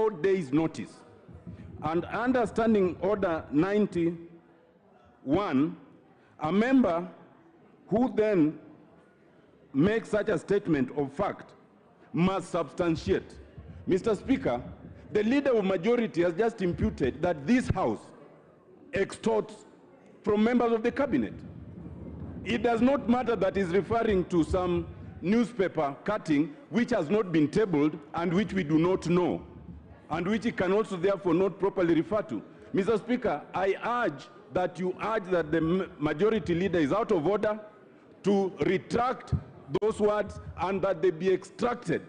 4 days' notice. And understanding Order 91, a member who then makes such a statement of fact must substantiate. Mr. Speaker, the leader of majority has just imputed that this House extorts from members of the cabinet. It does not matter that he's referring to some newspaper cutting which has not been tabled and which we do not know, and which he can also therefore not properly refer to. Mr. Speaker, I urge that you urge that the majority leader is out of order, to retract those words and that they be extracted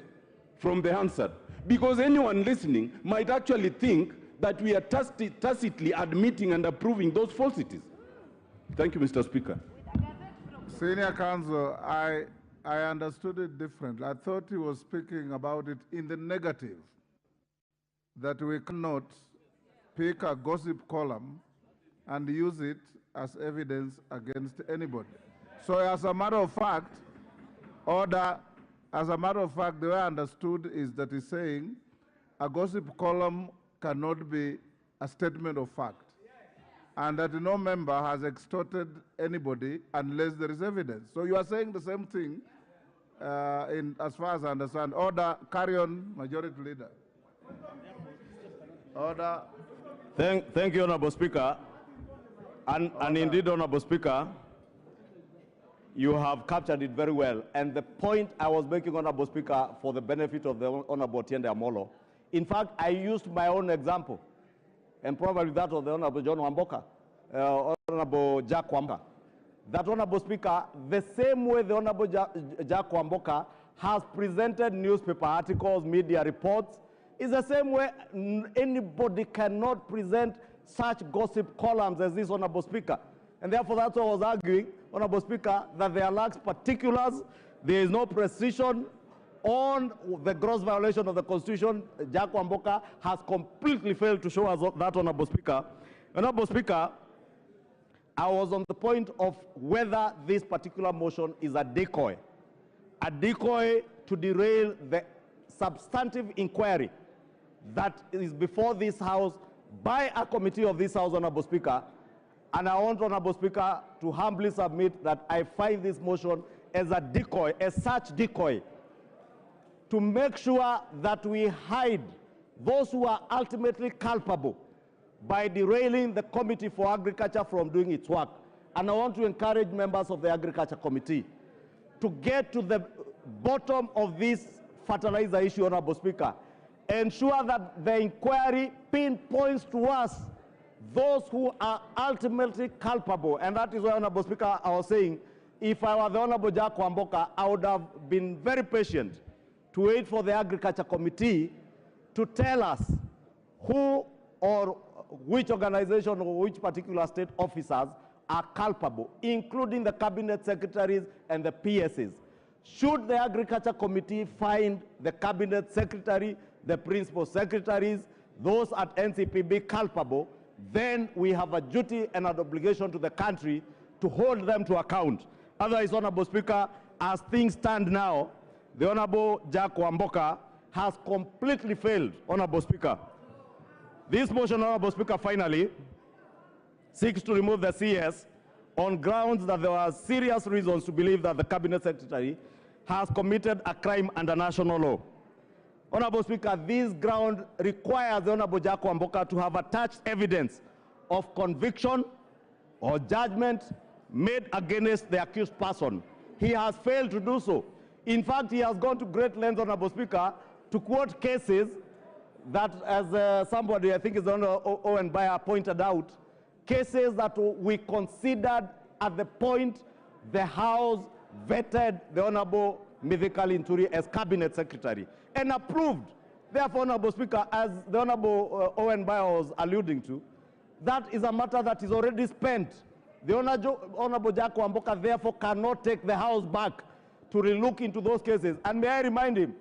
from the Hansard. Because anyone listening might actually think that we are tacitly admitting and approving those falsities. Thank you, Mr. Speaker. Senior Counsel, I understood it differently. I thought he was speaking about it in the negative, that we cannot pick a gossip column and use it as evidence against anybody. So as a matter of fact, the way I understood is that he's saying a gossip column cannot be a statement of fact, and that no member has extorted anybody unless there is evidence. So you are saying the same thing as far as I understand. Order, carry on, Majority Leader. Order. Thank you, Honorable Speaker. And indeed, Honorable Speaker, you have captured it very well. And the point I was making, Honorable Speaker, for the benefit of the Honorable Tiende Amolo, in fact, I used my own example, and probably that of the Honorable John Wamboka, Honorable Jack Wamboka. That, Honorable Speaker, the same way the Honorable Jack Wamboka has presented newspaper articles, media reports, is the same way anybody cannot present such gossip columns as this, Honorable Speaker. And therefore, that's why I was arguing, Honorable Speaker, that there lacks particulars, there is no precision on the gross violation of the Constitution. Jack Wamboka has completely failed to show us that, Honorable Speaker. Honorable Speaker, I was on the point of whether this particular motion is a decoy to derail the substantive inquiry that is before this House by a committee of this House, Honorable Speaker. And I want, Honorable Speaker, to humbly submit that I find this motion as a decoy, as such decoy, to make sure that we hide those who are ultimately culpable by derailing the Committee for Agriculture from doing its work. And I want to encourage members of the Agriculture Committee to get to the bottom of this fertilizer issue, Honorable Speaker. Ensure that the inquiry pinpoints to us those who are ultimately culpable. And that is why, Honorable Speaker, I was saying, if I were the Honorable Jack Wamboka, I would have been very patient to wait for the Agriculture Committee to tell us who or which organization or which particular state officers are culpable, including the cabinet secretaries and the PSs. Should the Agriculture Committee find the cabinet secretary, the principal secretaries, those at NCPB culpable, then we have a duty and an obligation to the country to hold them to account. Otherwise, Honorable Speaker, as things stand now, the Honorable Jack Wamboka has completely failed, Honorable Speaker. This motion, Honorable Speaker, finally seeks to remove the CS on grounds that there are serious reasons to believe that the Cabinet Secretary has committed a crime under national law. Honorable Speaker, this ground requires the Honorable Jack Wamboka to have attached evidence of conviction or judgment made against the accused person. He has failed to do so. In fact, he has gone to great lengths, Honorable Speaker, to quote cases that, as somebody, I think is Honorable Owen Bayer, pointed out, cases that we considered at the point the House vetted the Honorable Mithika Linturi as Cabinet Secretary and approved. Therefore, Honorable Speaker, as the Honorable Owen Bayer was alluding to, that is a matter that is already spent. The Honorable Jack Wamboka therefore cannot take the House back to relook into those cases. And may I remind him,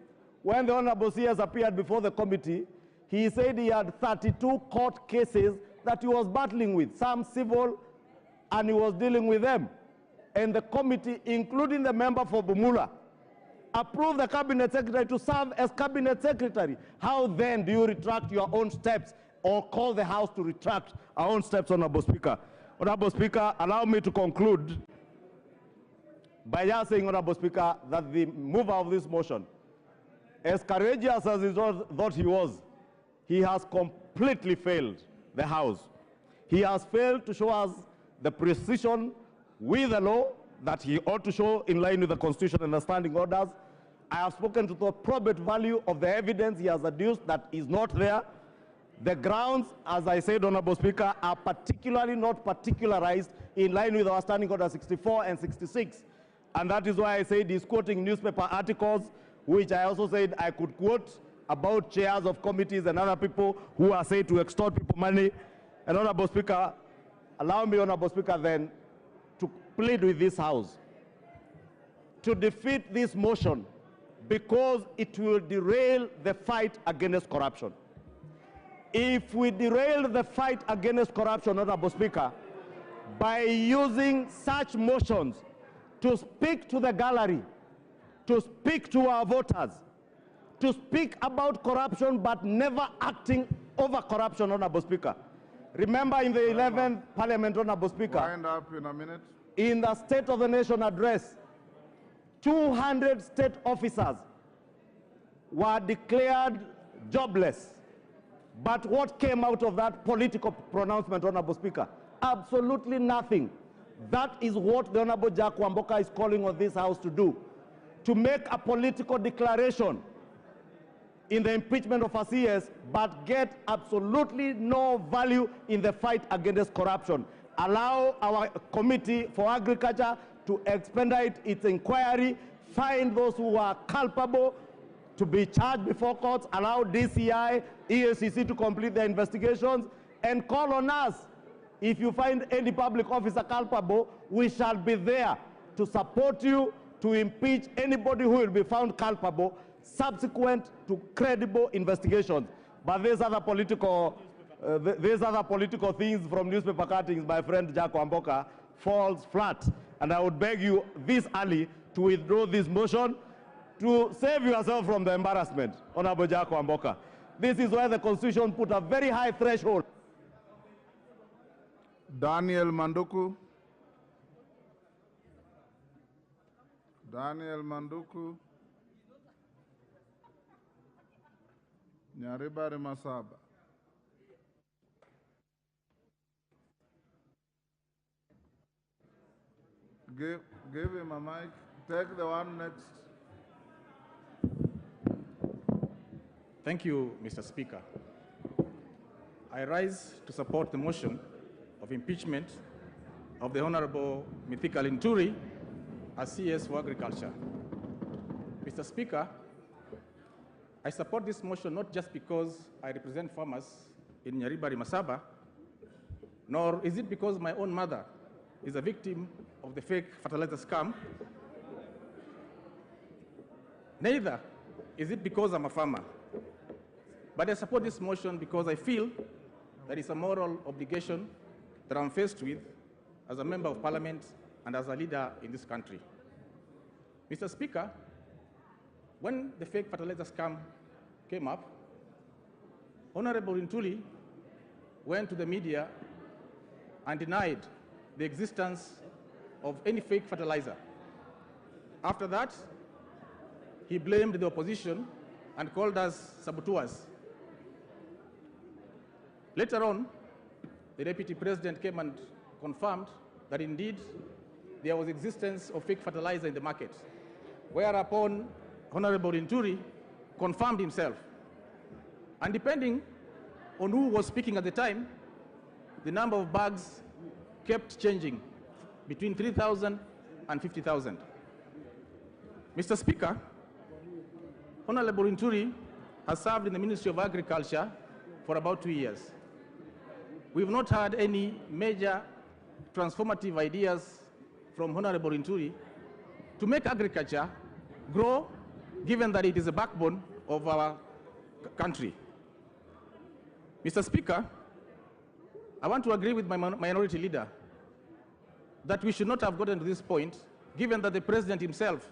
when the Honorable CS appeared before the committee, he said he had 32 court cases that he was battling with, some civil, and he was dealing with them. And the committee, including the member for Bumula, approve the cabinet secretary to serve as cabinet secretary. How then do you retract your own steps or call the House to retract our own steps, Honorable Speaker? Honorable Speaker, allow me to conclude by just saying, Honorable Speaker, that the mover of this motion, as courageous as he thought he was, he has completely failed the House. He has failed to show us the precision with the law that he ought to show in line with the Constitution and the standing orders. I have spoken to the probate value of the evidence he has adduced that is not there. The grounds, as I said, Honorable Speaker, are particularly not particularized in line with our standing order 64 and 66. And that is why I said he's quoting newspaper articles, which I also said I could quote about chairs of committees and other people who are said to extort people money. And Honorable Speaker, allow me, Honorable Speaker, then to plead with this House to defeat this motion because it will derail the fight against corruption. If we derail the fight against corruption, Honorable Speaker, by using such motions to speak to the gallery, to speak to our voters, to speak about corruption but never acting over corruption, Honorable Speaker. Remember in the 11th Parliament, Honorable Speaker, Wind up in a minute. in the State of the Nation address, 200 state officers were declared jobless. But what came out of that political pronouncement, Honorable Speaker? Absolutely nothing. That is what the Honorable Jack Wamboka is calling on this House to do, to make a political declaration in the impeachment of a CS, but get absolutely no value in the fight against corruption. Allow our Committee for Agriculture to expedite its inquiry, find those who are culpable to be charged before courts, allow DCI, EACC to complete their investigations, and call on us. If you find any public officer culpable, we shall be there to support you to impeach anybody who will be found culpable subsequent to credible investigations. But there's other political things from newspaper cuttings, my friend Jack Wamboka, falls flat. And I would beg you this early to withdraw this motion to save yourself from the embarrassment, Honorable Jack Wamboka. This is why the Constitution put a very high threshold. Daniel Manduku. Daniel Manduku. Nyaribari Masaba. Give him a mic. Take the one next. Thank you, Mr. Speaker. I rise to support the motion of impeachment of the Honorable Mithika Linturi as CS for Agriculture. Mr. Speaker, I support this motion not just because I represent farmers in Nyaribari Masaba, nor is it because my own mother is a victim of the fake fertilizer scam. Neither is it because I'm a farmer. But I support this motion because I feel that it's a moral obligation that I'm faced with as a member of parliament and as a leader in this country. Mr. Speaker, when the fake fertilizer scam came up, Honorable Linturi went to the media and denied the existence of any fake fertilizer. After that, he blamed the opposition and called us saboteurs. Later on, the Deputy President came and confirmed that indeed there was existence of fake fertilizer in the market, whereupon Honorable Linturi confirmed himself. And depending on who was speaking at the time, the number of bags kept changing between 3,000 and 50,000. Mr. Speaker, Honorable Linturi has served in the Ministry of Agriculture for about 2 years. We've not had any major transformative ideas from Honorable Linturi to make agriculture grow, given that it is the backbone of our country. Mr. Speaker, I want to agree with my minority leader that we should not have gotten to this point, given that the President himself,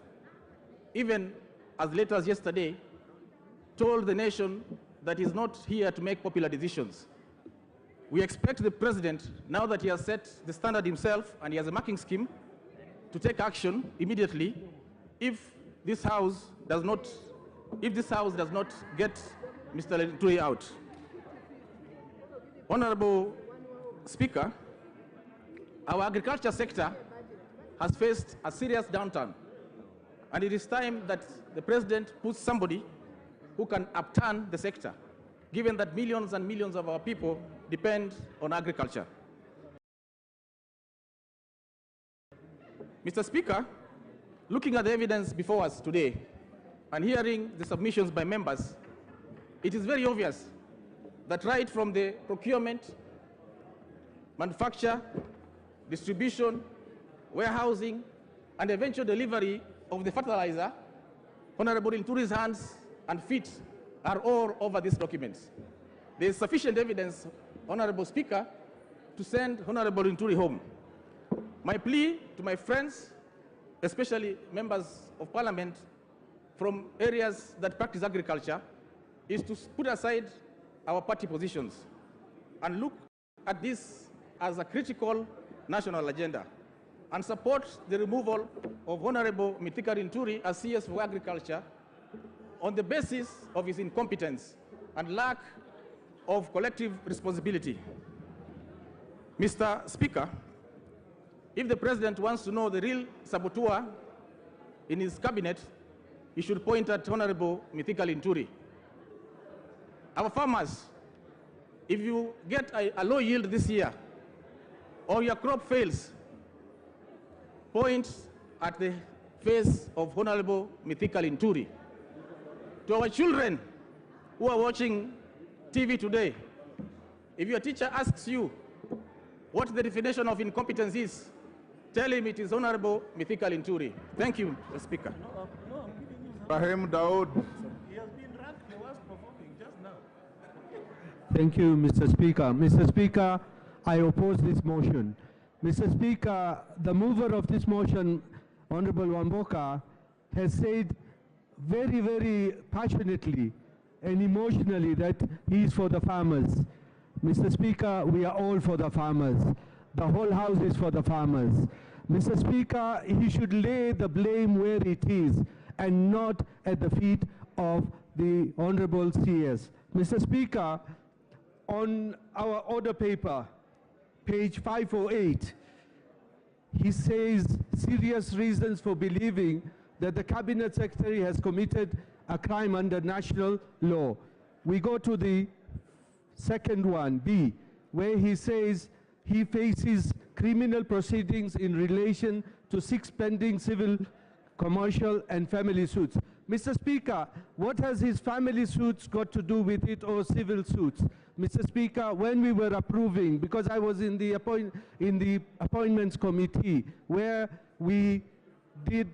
even as late as yesterday, told the nation that he's not here to make popular decisions. We expect the president, now that he has set the standard himself and he has a marking scheme, to take action immediately if this House does not get Mr. Linturi out. Honorable Speaker, our agriculture sector has faced a serious downturn, and it is time that the president puts somebody who can upturn the sector, given that millions and millions of our people depend on agriculture. Mr. Speaker, looking at the evidence before us today and hearing the submissions by members, it is very obvious that right from the procurement, manufacture, distribution, warehousing, and eventual delivery of the fertilizer, Honorable Linturi's hands and feet are all over these documents. There is sufficient evidence, Honorable Speaker, to send Honorable Linturi home. My plea to my friends, especially members of Parliament from areas that practice agriculture, is to put aside our party positions and look at this as a critical national agenda and support the removal of Honorable Mithika Linturi as CS for Agriculture on the basis of his incompetence and lack of collective responsibility. Mr. Speaker, if the president wants to know the real saboteur in his cabinet, he should point at Honorable Mithika Linturi. Our farmers, if you get a low yield this year, or your crop fails, point at the face of Honorable Mithika Linturi. To our children who are watching TV today, if your teacher asks you what the definition of incompetence is, tell him it is Honorable Mithika Linturi. Thank you, Mr. Speaker. Rahim Daud. He has been ranked the worst performing just now. Thank you, Mr. Speaker. Mr. Speaker, I oppose this motion. Mr. Speaker, the mover of this motion, Honorable Wamboka, has said very, very passionately and emotionally that he is for the farmers. Mr. Speaker, we are all for the farmers. The whole House is for the farmers. Mr. Speaker, he should lay the blame where it is and not at the feet of the Honorable CS. Mr. Speaker, on our order paper, page 508, he says serious reasons for believing that the Cabinet Secretary has committed a crime under national law. We go to the second one, B, where he says he faces criminal proceedings in relation to 6 pending civil, commercial, and family suits. Mr. Speaker, what has his family suits got to do with it, or civil suits? Mr. Speaker, when we were approving, because I was in the appointments committee, where we did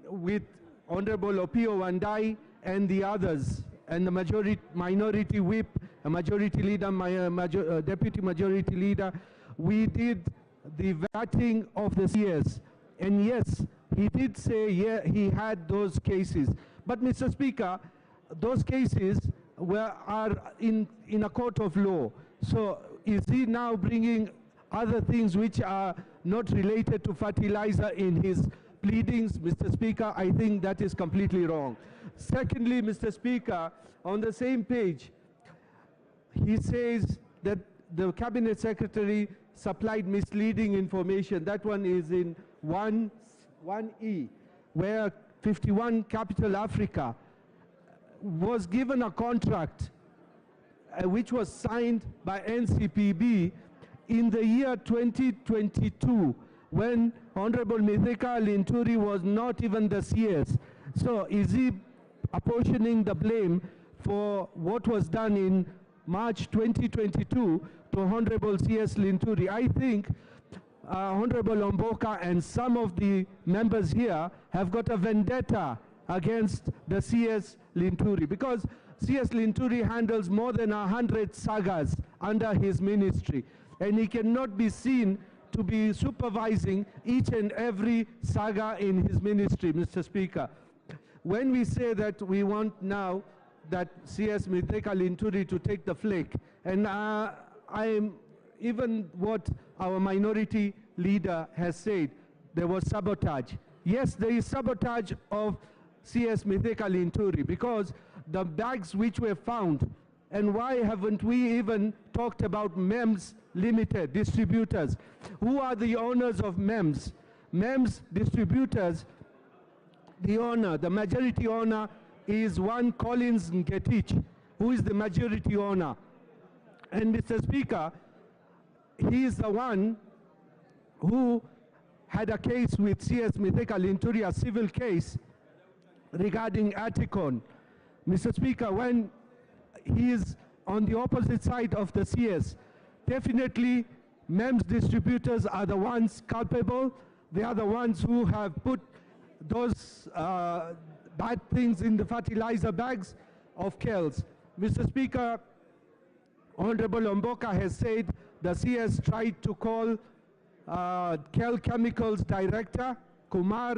with Honorable Opio Wandai and the others, and the minority whip, a majority leader, deputy majority leader, we did the vetting of the CS. And yes, he did say, yeah, he had those cases. But Mr. Speaker, those cases are in a court of law. So is he now bringing other things which are not related to fertilizer in his pleadings? Mr. Speaker, I think that is completely wrong. Secondly, Mr. Speaker, on the same page, he says that the Cabinet Secretary supplied misleading information. That one is in 1E, where 51 Capital Africa was given a contract which was signed by NCPB in the year 2022, when Honorable Mithika Linturi was not even the CS. So is he apportioning the blame for what was done in March 2022 to Honorable CS Linturi? I think Honorable Wamboka and some of the members here have got a vendetta against the CS Linturi, because CS Linturi handles more than 100 sagas under his ministry, and he cannot be seen to be supervising each and every saga in his ministry, Mr. Speaker. when we say that we want now that CS Mithika Linturi to take the flake, and even what our minority leader has said, there was sabotage. Yes, there is sabotage of CS Mithika Linturi because the bags which were found, and why haven't we even talked about MEMS Limited distributors? Who are the owners of MEMS? MEMS distributors, the majority owner is one Collins Ngetich, who is the majority owner. And Mr. Speaker, he is the one who had a case with CS Mithika Linturi, a civil case regarding Aticon. Mr. Speaker, when he is on the opposite side of the CS, definitely MEMS distributors are the ones culpable. They are the ones who have put those bad things in the fertilizer bags of KELS. Mr. Speaker, Honorable Omboka has said the CS tried to call KEL Chemicals Director, Kumar,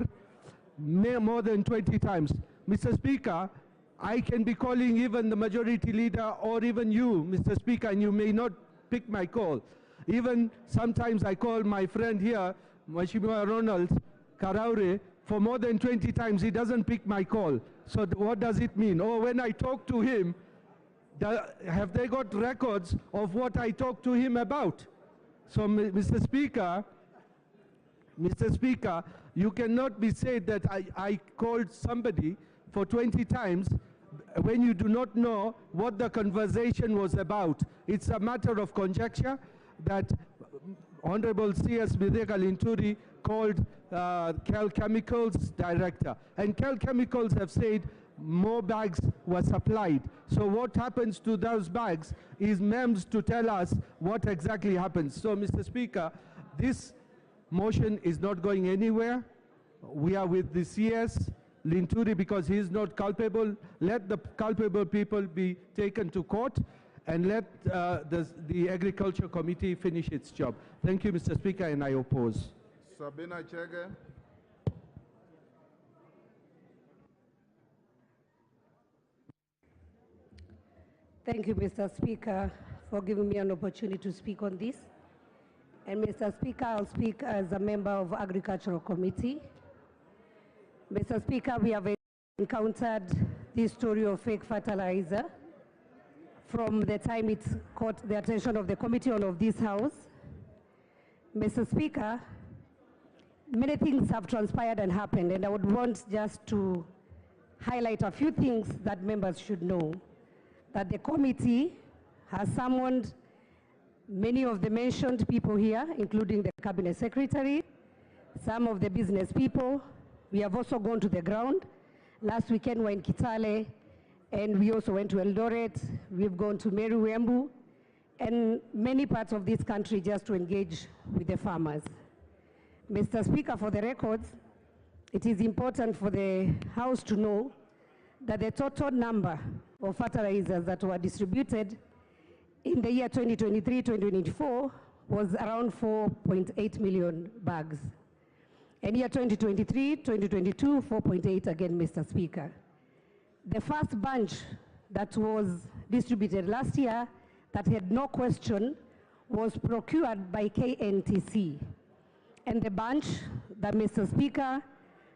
more than 20 times. Mr. Speaker, I can be calling even the majority leader or even you, Mr. Speaker, and you may not pick my call. Even sometimes I call my friend here, Mheshimiwa Ronald Karaure, for more than 20 times. He doesn't pick my call. So what does it mean? Or when I talk to him, have they got records of what I talked to him about? So, Mr. Speaker, you cannot be said that I called somebody for 20 times when you do not know what the conversation was about. It's a matter of conjecture that Honorable CS Mithika Linturi called KEL Chemicals Director. And KEL Chemicals have said more bags were supplied. So what happens to those bags is MEMS to tell us what exactly happens. So, Mr. Speaker, this motion is not going anywhere. We are with the CS Linturi because he is not culpable. Let the culpable people be taken to court and let the Agriculture Committee finish its job. Thank you, Mr. Speaker, and I oppose. Sabina Chege. Thank you, Mr. Speaker, for giving me an opportunity to speak on this. And Mr. Speaker, I'll speak as a member of Agricultural Committee. Mr. Speaker, we have encountered this story of fake fertilizer from the time it caught the attention of the committee and of this House. Mr. Speaker, many things have transpired and happened, and I would want just to highlight a few things that members should know. That the committee has summoned many of the mentioned people here, including the Cabinet Secretary, some of the business people. We have also gone to the ground. Last weekend we were in Kitale, and we also went to Eldoret. We've gone to Meru, Embu, and many parts of this country just to engage with the farmers. Mr. Speaker, for the records, it is important for the House to know that the total number of fertilizers that were distributed in the year 2023-2024 was around 4.8 million bags. And year 2023-2022, 4.8 again, Mr. Speaker. The first bunch that was distributed last year that had no question was procured by KNTC. And the bunch that Mr. Speaker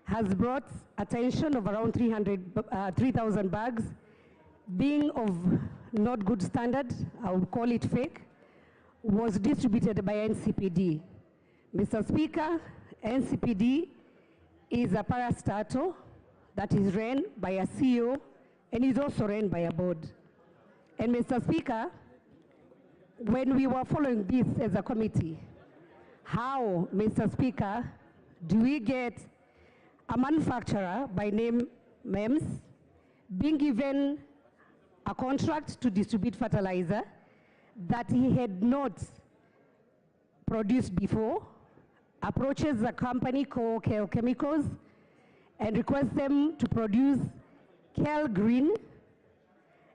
has brought attention of around 3,000 bags, being of not good standard, I would call it fake, was distributed by NCPD. Mr. Speaker, NCPD is a parastatal that is run by a CEO and is also run by a board. And Mr. Speaker, when we were following this as a committee, how, Mr. Speaker, do we get a manufacturer by name MEMS being given a contract to distribute fertilizer that he had not produced before, approaches a company called KEL Chemicals and requests them to produce KEL Green,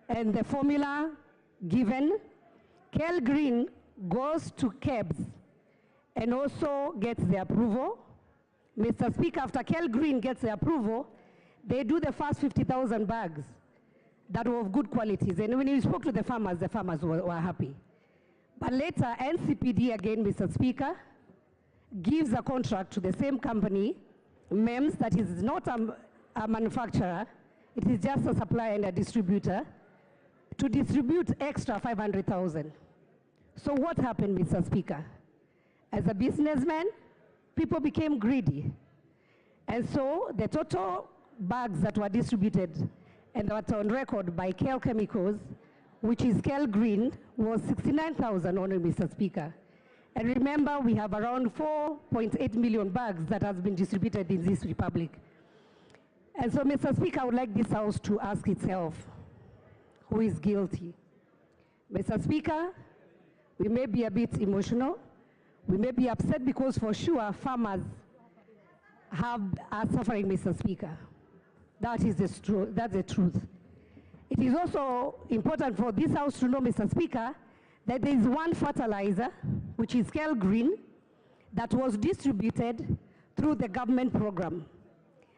and the formula given, KEL Green goes to KEBS and also gets the approval. Mr. Speaker, after KEL Green gets the approval, they do the first 50,000 bags that were of good qualities. And when you spoke to the farmers were happy. But later, NCPD again, Mr. Speaker, gives a contract to the same company, MEMS, that is not a manufacturer, it is just a supplier and a distributor, to distribute extra 500,000. So what happened, Mr. Speaker? As a businessman, people became greedy. And so the total bags that were distributed and that were on record by KL Chemicals, which is KL Green, was 69,000 only, Mr. Speaker. And remember, we have around 4.8 million bags that has been distributed in this republic. And so, Mr. Speaker, I would like this House to ask itself, who is guilty? Mr. Speaker, we may be a bit emotional. We may be upset because for sure farmers are suffering, Mr. Speaker. That's the truth. It is also important for this House to know, Mr. Speaker, that there is one fertilizer, which is KL Green, that was distributed through the government program.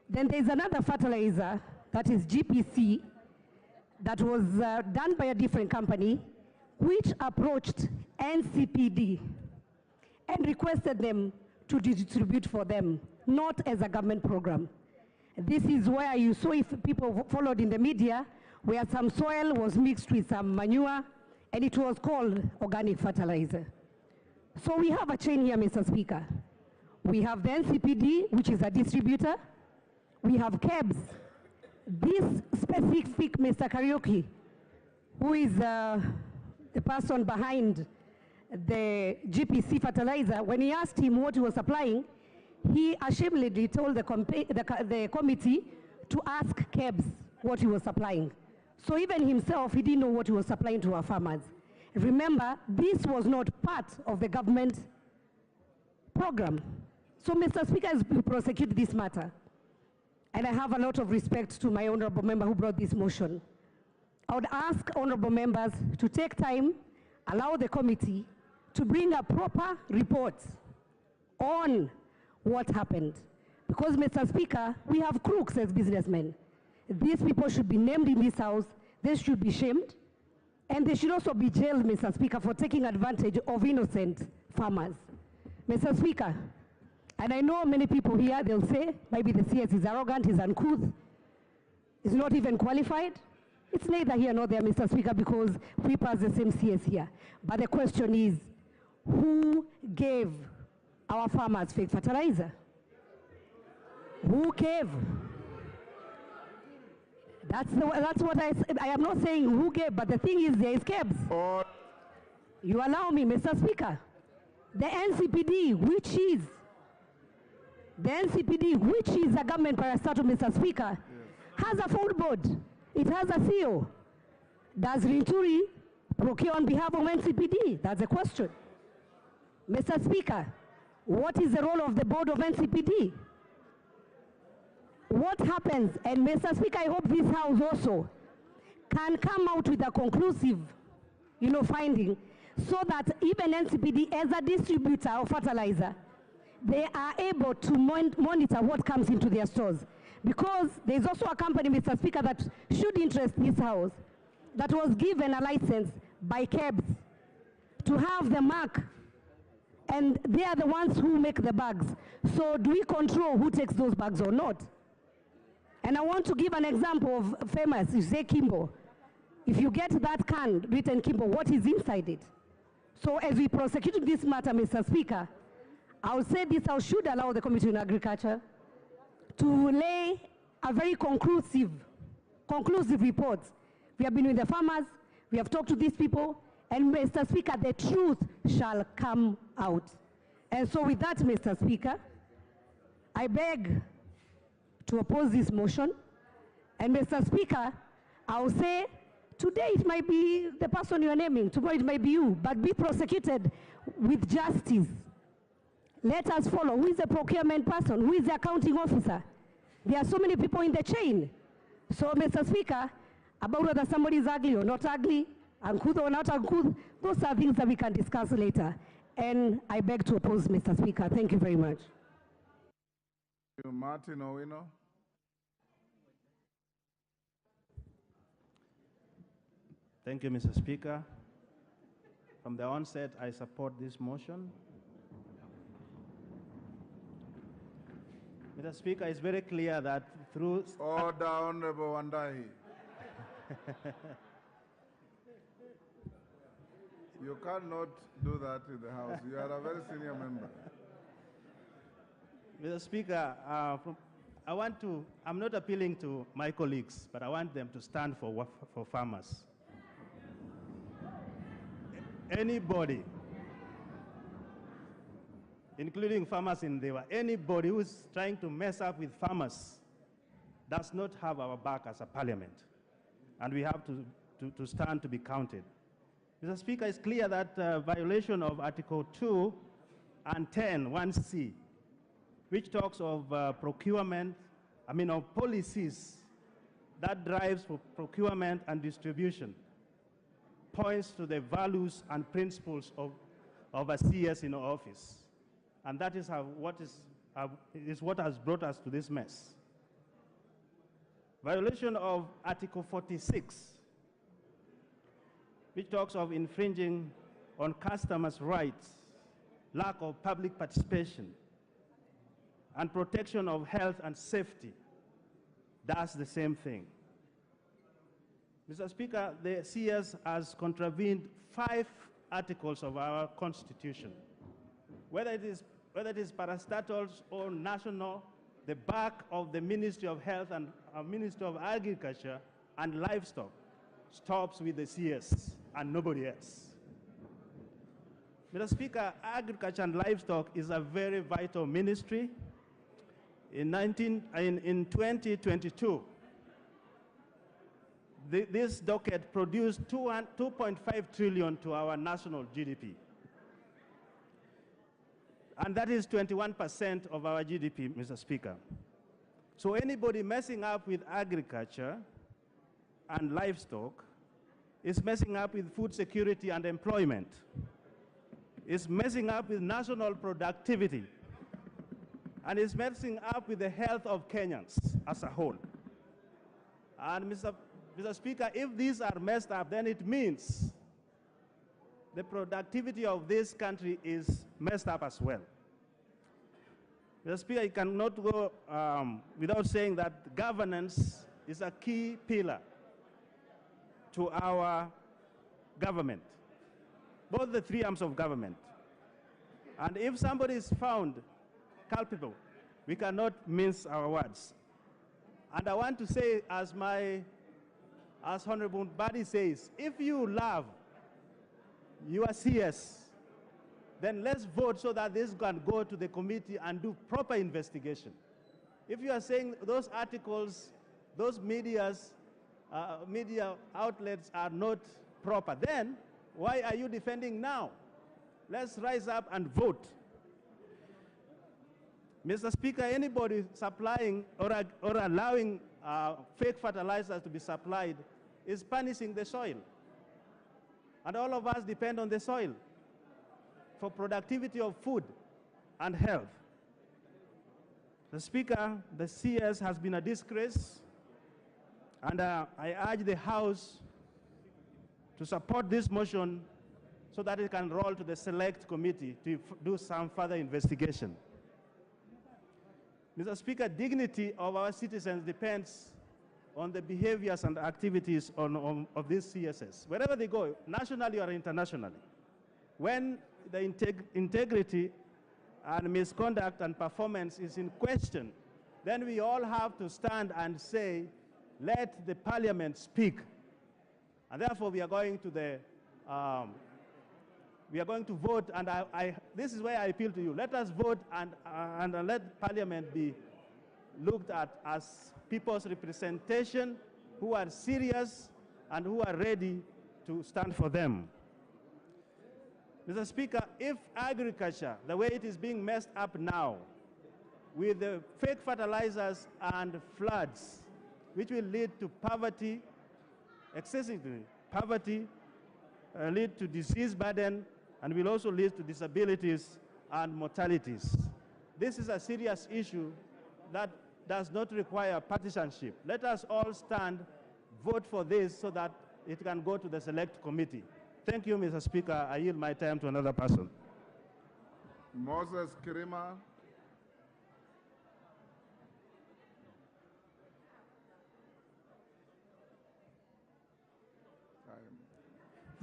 Then there is another fertilizer, that is GPC, that was done by a different company, which approached NCPD and requested them to distribute for them, not as a government program. This is where you saw, if people followed in the media, where some soil was mixed with some manure, and it was called organic fertilizer. So we have a chain here, Mr. Speaker. We have the NCPD, which is a distributor. We have KEBS. This specific Mr. Karaoke, who is the person behind the GPC fertilizer, when he asked him what he was supplying, he ashamedly told the committee to ask KEBS what he was supplying. So even himself, he didn't know what he was supplying to our farmers. Remember, this was not part of the government program. So Mr. Speaker has prosecuted this matter. And I have a lot of respect to my honorable member who brought this motion. I would ask honorable members to take time, allow the committee to bring a proper report on what happened. Because, Mr. Speaker, we have crooks as businessmen. These people should be named in this House, they should be shamed, and they should also be jailed, Mr. Speaker, for taking advantage of innocent farmers. Mr. Speaker, and I know many people here, they'll say, maybe the CS is arrogant, he's uncouth, he's not even qualified. It's neither here nor there, Mr. Speaker, because we pass the same CS here. But the question is, who gave our farmers fake fertilizer? Who gave? That's what I am not saying who gave, but the thing is there is KEBS. You allow me, Mr. Speaker. The NCPD, which is a government parastatal, Mr. Speaker, has a full board. It has a CEO. Does Linturi procure on behalf of NCPD? That's the question. Mr. Speaker, what is the role of the board of NCPD? What happens, and Mr. Speaker, I hope this House also can come out with a conclusive, finding, so that even NCPD, as a distributor of fertilizer, they are able to monitor what comes into their stores. Because there's also a company, Mr. Speaker, that should interest this House, that was given a license by KEBS to have the mark, and they are the ones who make the bags. So do we control who takes those bags or not? And I want to give an example of famous, you say Kimbo. If you get that can written Kimbo, what is inside it? So as we prosecute this matter, Mr. Speaker, I would say this House should allow the Committee on Agriculture to lay a very conclusive report. We have been with the farmers, we have talked to these people, and Mr. Speaker, the truth shall come out. And so with that, Mr. Speaker, I beg to oppose this motion. And Mr. Speaker, I will say, today it might be the person you are naming, tomorrow it might be you, but be prosecuted with justice. Let us follow. Who is the procurement person? Who is the accounting officer? There are so many people in the chain. So, Mr. Speaker, about whether somebody is ugly or not ugly, uncouth or not uncouth, those are things that we can discuss later. And I beg to oppose, Mr. Speaker. Thank you very much. Martin Owino. Thank you, Mr. Speaker. From the onset, I support this motion. Mr. Speaker, it's very clear that through... Order, Honorable Wandahi. You cannot do that in the House. You are a very senior member. Mr. Speaker, I'm not appealing to my colleagues, but I want them to stand for farmers. Anybody, including farmers in Dewa, anybody who is trying to mess up with farmers does not have our back as a parliament. And we have to stand to be counted. Mr. Speaker, it's clear that violation of Article 2 and 10, 1C, which talks of of policies that drives for procurement and distribution, points to the values and principles of a CS in office. And that is what has brought us to this mess. Violation of Article 46, which talks of infringing on customers' rights, lack of public participation, and protection of health and safety, does the same thing. Mr. Speaker, the CS has contravened 5 articles of our Constitution. Whether it is parastatals or national, the back of the Ministry of Health and Ministry of Agriculture and Livestock stops with the CS and nobody else. Mr. Speaker, Agriculture and Livestock is a very vital ministry. In 2022, this docket produced 2.5 trillion to our national GDP. And that is 21% of our GDP, Mr. Speaker. So anybody messing up with agriculture and livestock is messing up with food security and employment. It's messing up with national productivity. And it's messing up with the health of Kenyans as a whole. And Mr. Speaker, if these are messed up, then it means the productivity of this country is messed up as well. Mr. Speaker, you cannot go without saying that governance is a key pillar to our government, both the 3 arms of government. And if somebody is found culpable, we cannot mince our words. And I want to say, as Honorable Badi says, if you love your CS, then let's vote so that this can go to the committee and do proper investigation. If you are saying those articles, those media outlets are not proper, then why are you defending now? Let's rise up and vote. Mr. Speaker, anybody supplying or allowing fake fertilizers to be supplied is punishing the soil. And all of us depend on the soil for productivity of food and health. The Speaker, the CS has been a disgrace, and I urge the House to support this motion so that it can roll to the select committee to do some further investigation. Mr. Speaker, dignity of our citizens depends on the behaviors and activities of these CSS, wherever they go, nationally or internationally. When the integrity and misconduct and performance is in question, then we all have to stand and say, let the parliament speak. And therefore, we are going to vote, and this is where I appeal to you. Let us vote and let parliament be looked at as people's representation who are serious and who are ready to stand for them. Mr. Speaker, if agriculture, the way it is being messed up now, with the fake fertilizers and floods, which will lead to poverty, excessively poverty, lead to disease burden, and will also lead to disabilities and mortalities. This is a serious issue that does not require partisanship. Let us all stand, vote for this so that it can go to the select committee. Thank you, Mr. Speaker. I yield my time to another person. Moses Kirima.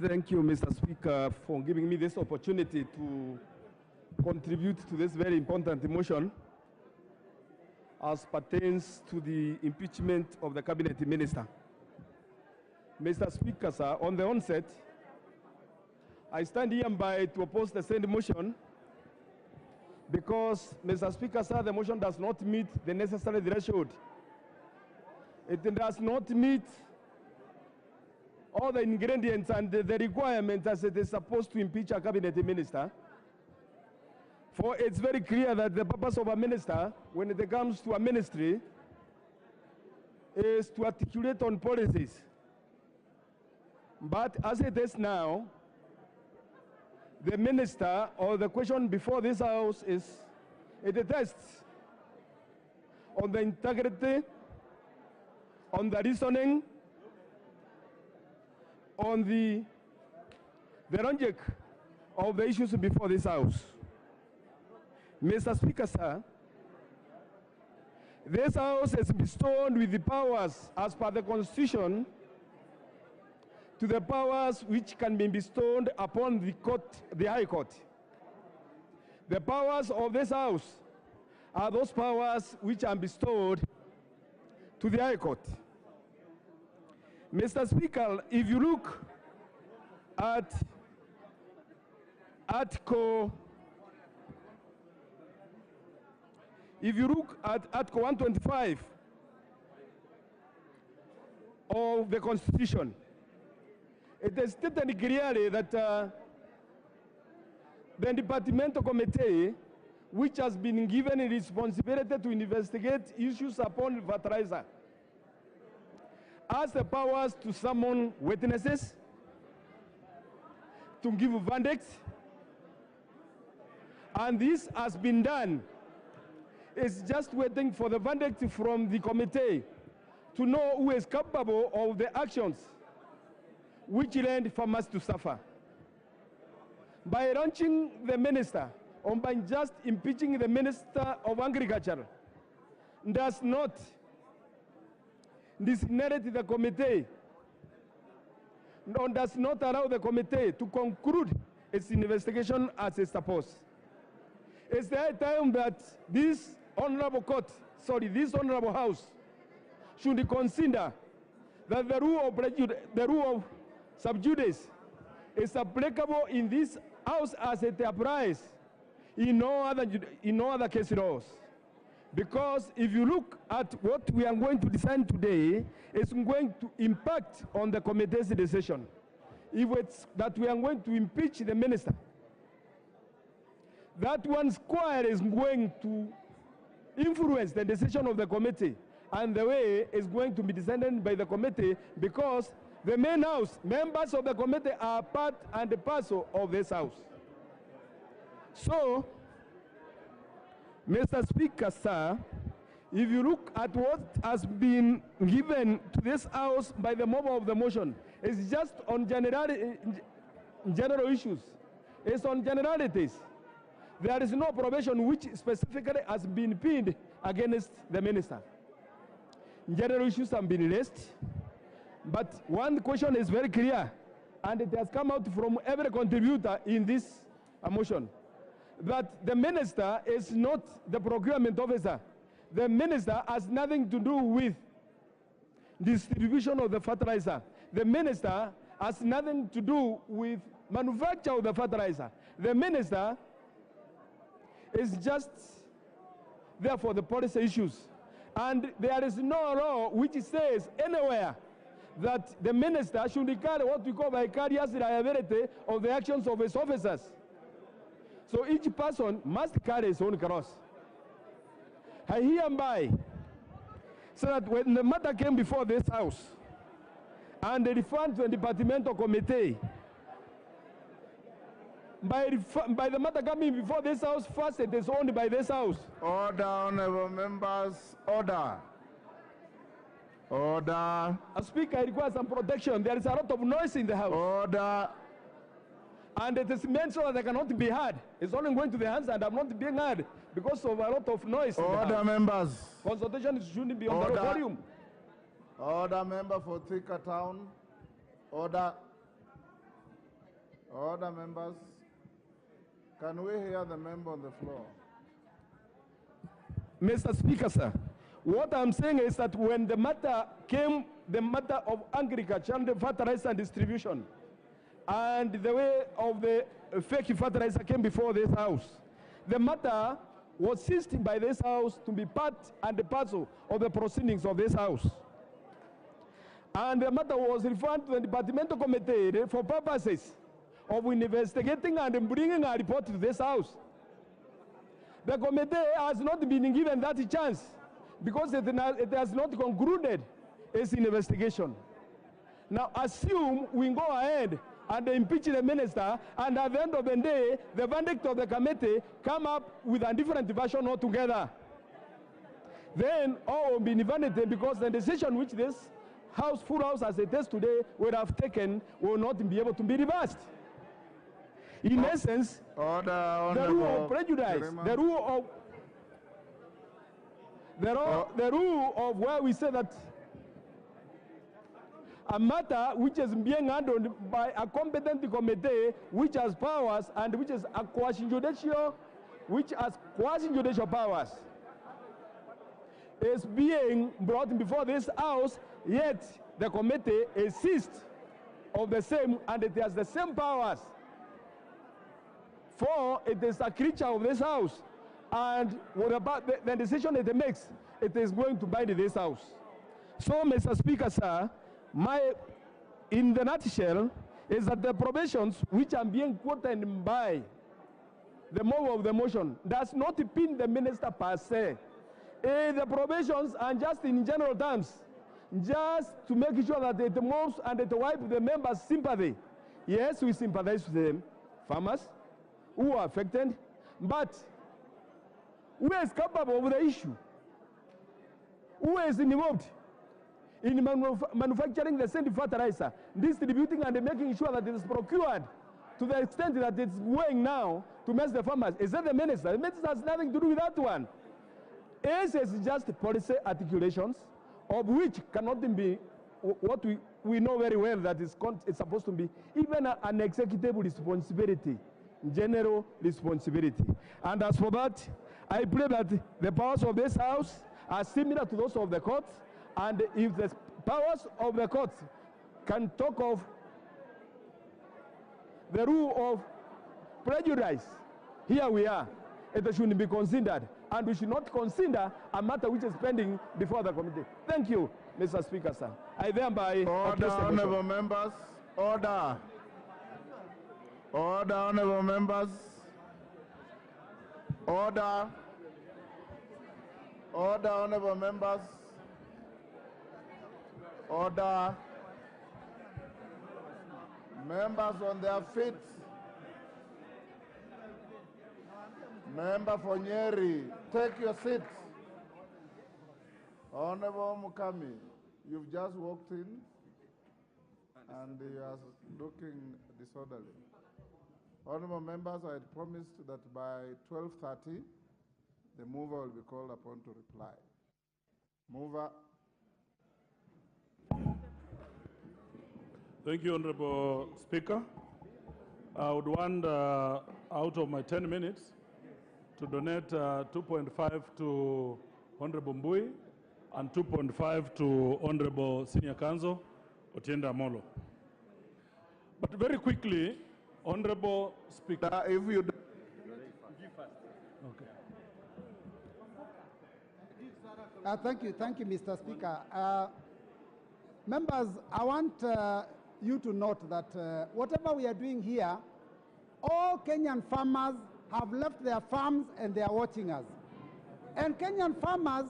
Thank you, Mr. Speaker, for giving me this opportunity to contribute to this very important motion as pertains to the impeachment of the cabinet minister. Mr. Speaker, sir, on the onset, I stand hereby to oppose the said motion because, Mr. Speaker, sir, the motion does not meet the necessary threshold. It does not meet all the ingredients and the requirements as it is supposed to impeach a cabinet minister. For it's very clear that the purpose of a minister, when it comes to a ministry, is to articulate on policies. But as it is now, the minister, or the question before this House is, it attests on the integrity, on the reasoning, on the logic of the issues before this House. Mr. Speaker, sir, this House is bestowed with the powers as per the Constitution to the powers which can be bestowed upon the court, the High Court. The powers of this House are those powers which are bestowed to the High Court. Mr. Speaker, if you look at Article 125 of the Constitution, it is stated clearly that the departmental committee, which has been given a responsibility to investigate issues upon fertilizer, has the powers to summon witnesses, to give verdicts, and this has been done. It's just waiting for the verdict from the committee to know who is capable of the actions which led farmers to suffer. By launching the minister, or by just impeaching the Minister of Agriculture, does not designate the committee, nor does not allow the committee to conclude its investigation as is supposed. It's the time that this honorable court, this honorable House, should consider that the rule of sub judice is applicable in this House as it applies in no other case laws. Because if you look at what we are going to decide today, it's going to impact on the committee's decision. If it's that we are going to impeach the minister, that one square is going to influence the decision of the committee and the way it's going to be decided by the committee, because the main House, members of the committee are part and parcel of this House. So, Mr. Speaker, sir, if you look at what has been given to this House by the mover of the motion, it's just on general issues. It's on generalities. There is no provision which specifically has been pinned against the minister. General issues have been raised, but one question is very clear, and it has come out from every contributor in this motion, that the minister is not the procurement officer. The minister has nothing to do with distribution of the fertilizer. The minister has nothing to do with manufacture of the fertilizer. The minister is just there for the policy issues. And there is no law which says anywhere that the minister should carry what we call vicarious liability of the actions of his officers. So each person must carry his own cross. I hereby say that when the matter came before this House and they referred to a departmental committee, by the matter coming before this House, first it is owned by this House. Order, honorable members, order. Order. Speaker, it requires some protection. There is a lot of noise in the house. Order. And it is meant so that I cannot be heard. It's only going to the hands and I'm not being heard because of a lot of noise. Order, members. Consultation shouldn't be on the podium. Order, member for Thika Town. Order. Order, members. Can we hear the member on the floor? Mr. Speaker, sir, what I'm saying is that when the matter came, the matter of agriculture and the fertilizer and distribution, and the way of the fake fertilizer came before this house, the matter was seized by this house to be part and parcel of the proceedings of this house. And the matter was referred to the departmental committee for purposes of investigating and bringing a report to this house. The committee has not been given that chance because it has not concluded its investigation. Now assume we go ahead and impeach the minister, and at the end of the day, the verdict of the committee come up with a different version altogether. Then all will be invalidated because the decision which this house, full house as it is today, would have taken will not be able to be reversed. In essence, the rule of prejudice, the rule of where we say that a matter which is being handled by a competent committee which has powers and which is a quasi-judicial, which has quasi-judicial powers, is being brought before this house, yet the committee insists of the same and it has the same powers. For it is a creature of this house, and what about the decision it makes, it is going to bind this house. So, Mr. Speaker, sir, in the nutshell, is that the provisions which are being quoted by the mover of the motion does not pin the minister per se. The provisions are just in general terms, just to make sure that it moves and it wipes the members' sympathy. Yes, we sympathize with the farmers who are affected, but who is capable of the issue? Who is involved in manufacturing the same fertilizer, distributing and making sure that it is procured to the extent that it's going now to mess the farmers? Is that the minister? The minister has nothing to do with that one. This is just policy articulations, of which cannot be what we know very well that it's supposed to be even an executive responsibility, general responsibility. And as for that, I pray that the powers of this house are similar to those of the courts, and if the powers of the courts can talk of the rule of prejudice, here we are. It should be considered, and we should not consider a matter which is pending before the committee. Thank you, Mr. Speaker, sir. I thereby order, honourable members. Order. Order, honourable members. Order. Order, honourable members. Order. Members on their feet. Member for Nyeri, take your seat. Honourable Mukami, you've just walked in and you are looking disorderly. Honourable members, I had promised that by 12:30, the mover will be called upon to reply. Mover. Thank you, Honourable Speaker. I would want, out of my 10 minutes, to donate 2.5 to Honourable Mbui and 2.5 to Honourable Senior Counsel Otienda Amolo. But very quickly, Honourable Speaker, if you do. Okay. Thank you, Mr. Speaker. Members, I want you to note that whatever we are doing here, all Kenyan farmers have left their farms and they are watching us. And Kenyan farmers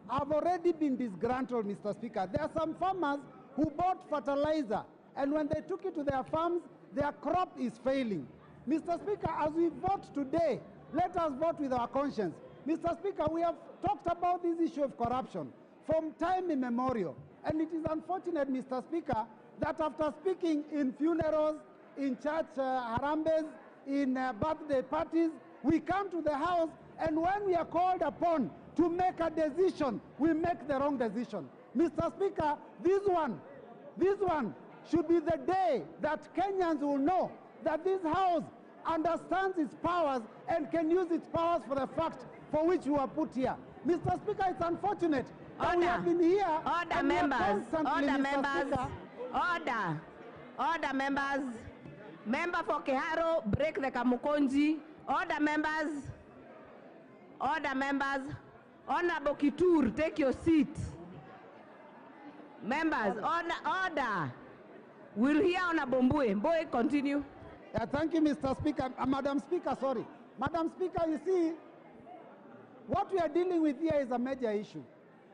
have already been disgruntled, Mr. Speaker. There are some farmers who bought fertilizer, and when they took it to their farms, their crop is failing. Mr. Speaker, as we vote today, let us vote with our conscience. Mr. Speaker, we have talked about this issue of corruption from time immemorial. And it is unfortunate, Mr. Speaker, that after speaking in funerals, in church harambes, in birthday parties, we come to the House, and when we are called upon to make a decision, we make the wrong decision. Mr. Speaker, this one should be the day that Kenyans will know that this House understands its powers and can use its powers for the fact for which we were put here. Mr. Speaker, it's unfortunate that we have been here. Order, members. Order, members. Order. Order, members. Member for Keharo, break the Kamukonji. Order, members. Order, members. Honorable Kitur, take your seat. Members, order. We'll hear Honorable Mbue. Mbue, continue. Thank you, Mr. Speaker. Madam Speaker, sorry. Madam Speaker, you see, what we are dealing with here is a major issue.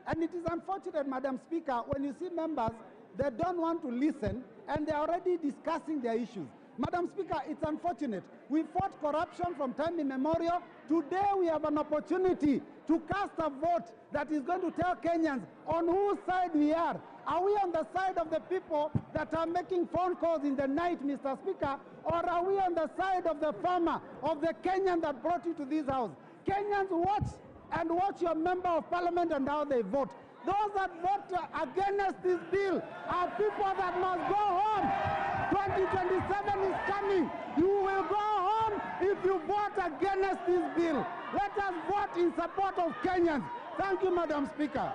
And it is unfortunate, Madam Speaker, when you see members, they don't want to listen, and they're already discussing their issues. Madam Speaker, it's unfortunate. We fought corruption from time immemorial. Today we have an opportunity to cast a vote that is going to tell Kenyans on whose side we are. Are we on the side of the people that are making phone calls in the night, Mr. Speaker, or are we on the side of the farmer, of the Kenyan that brought you to this house? Kenyans, watch your member of parliament and how they vote. Those that vote against this bill are people that must go home. 2027 is coming. You will go home if you vote against this bill. Let us vote in support of Kenyans. Thank you, Madam Speaker.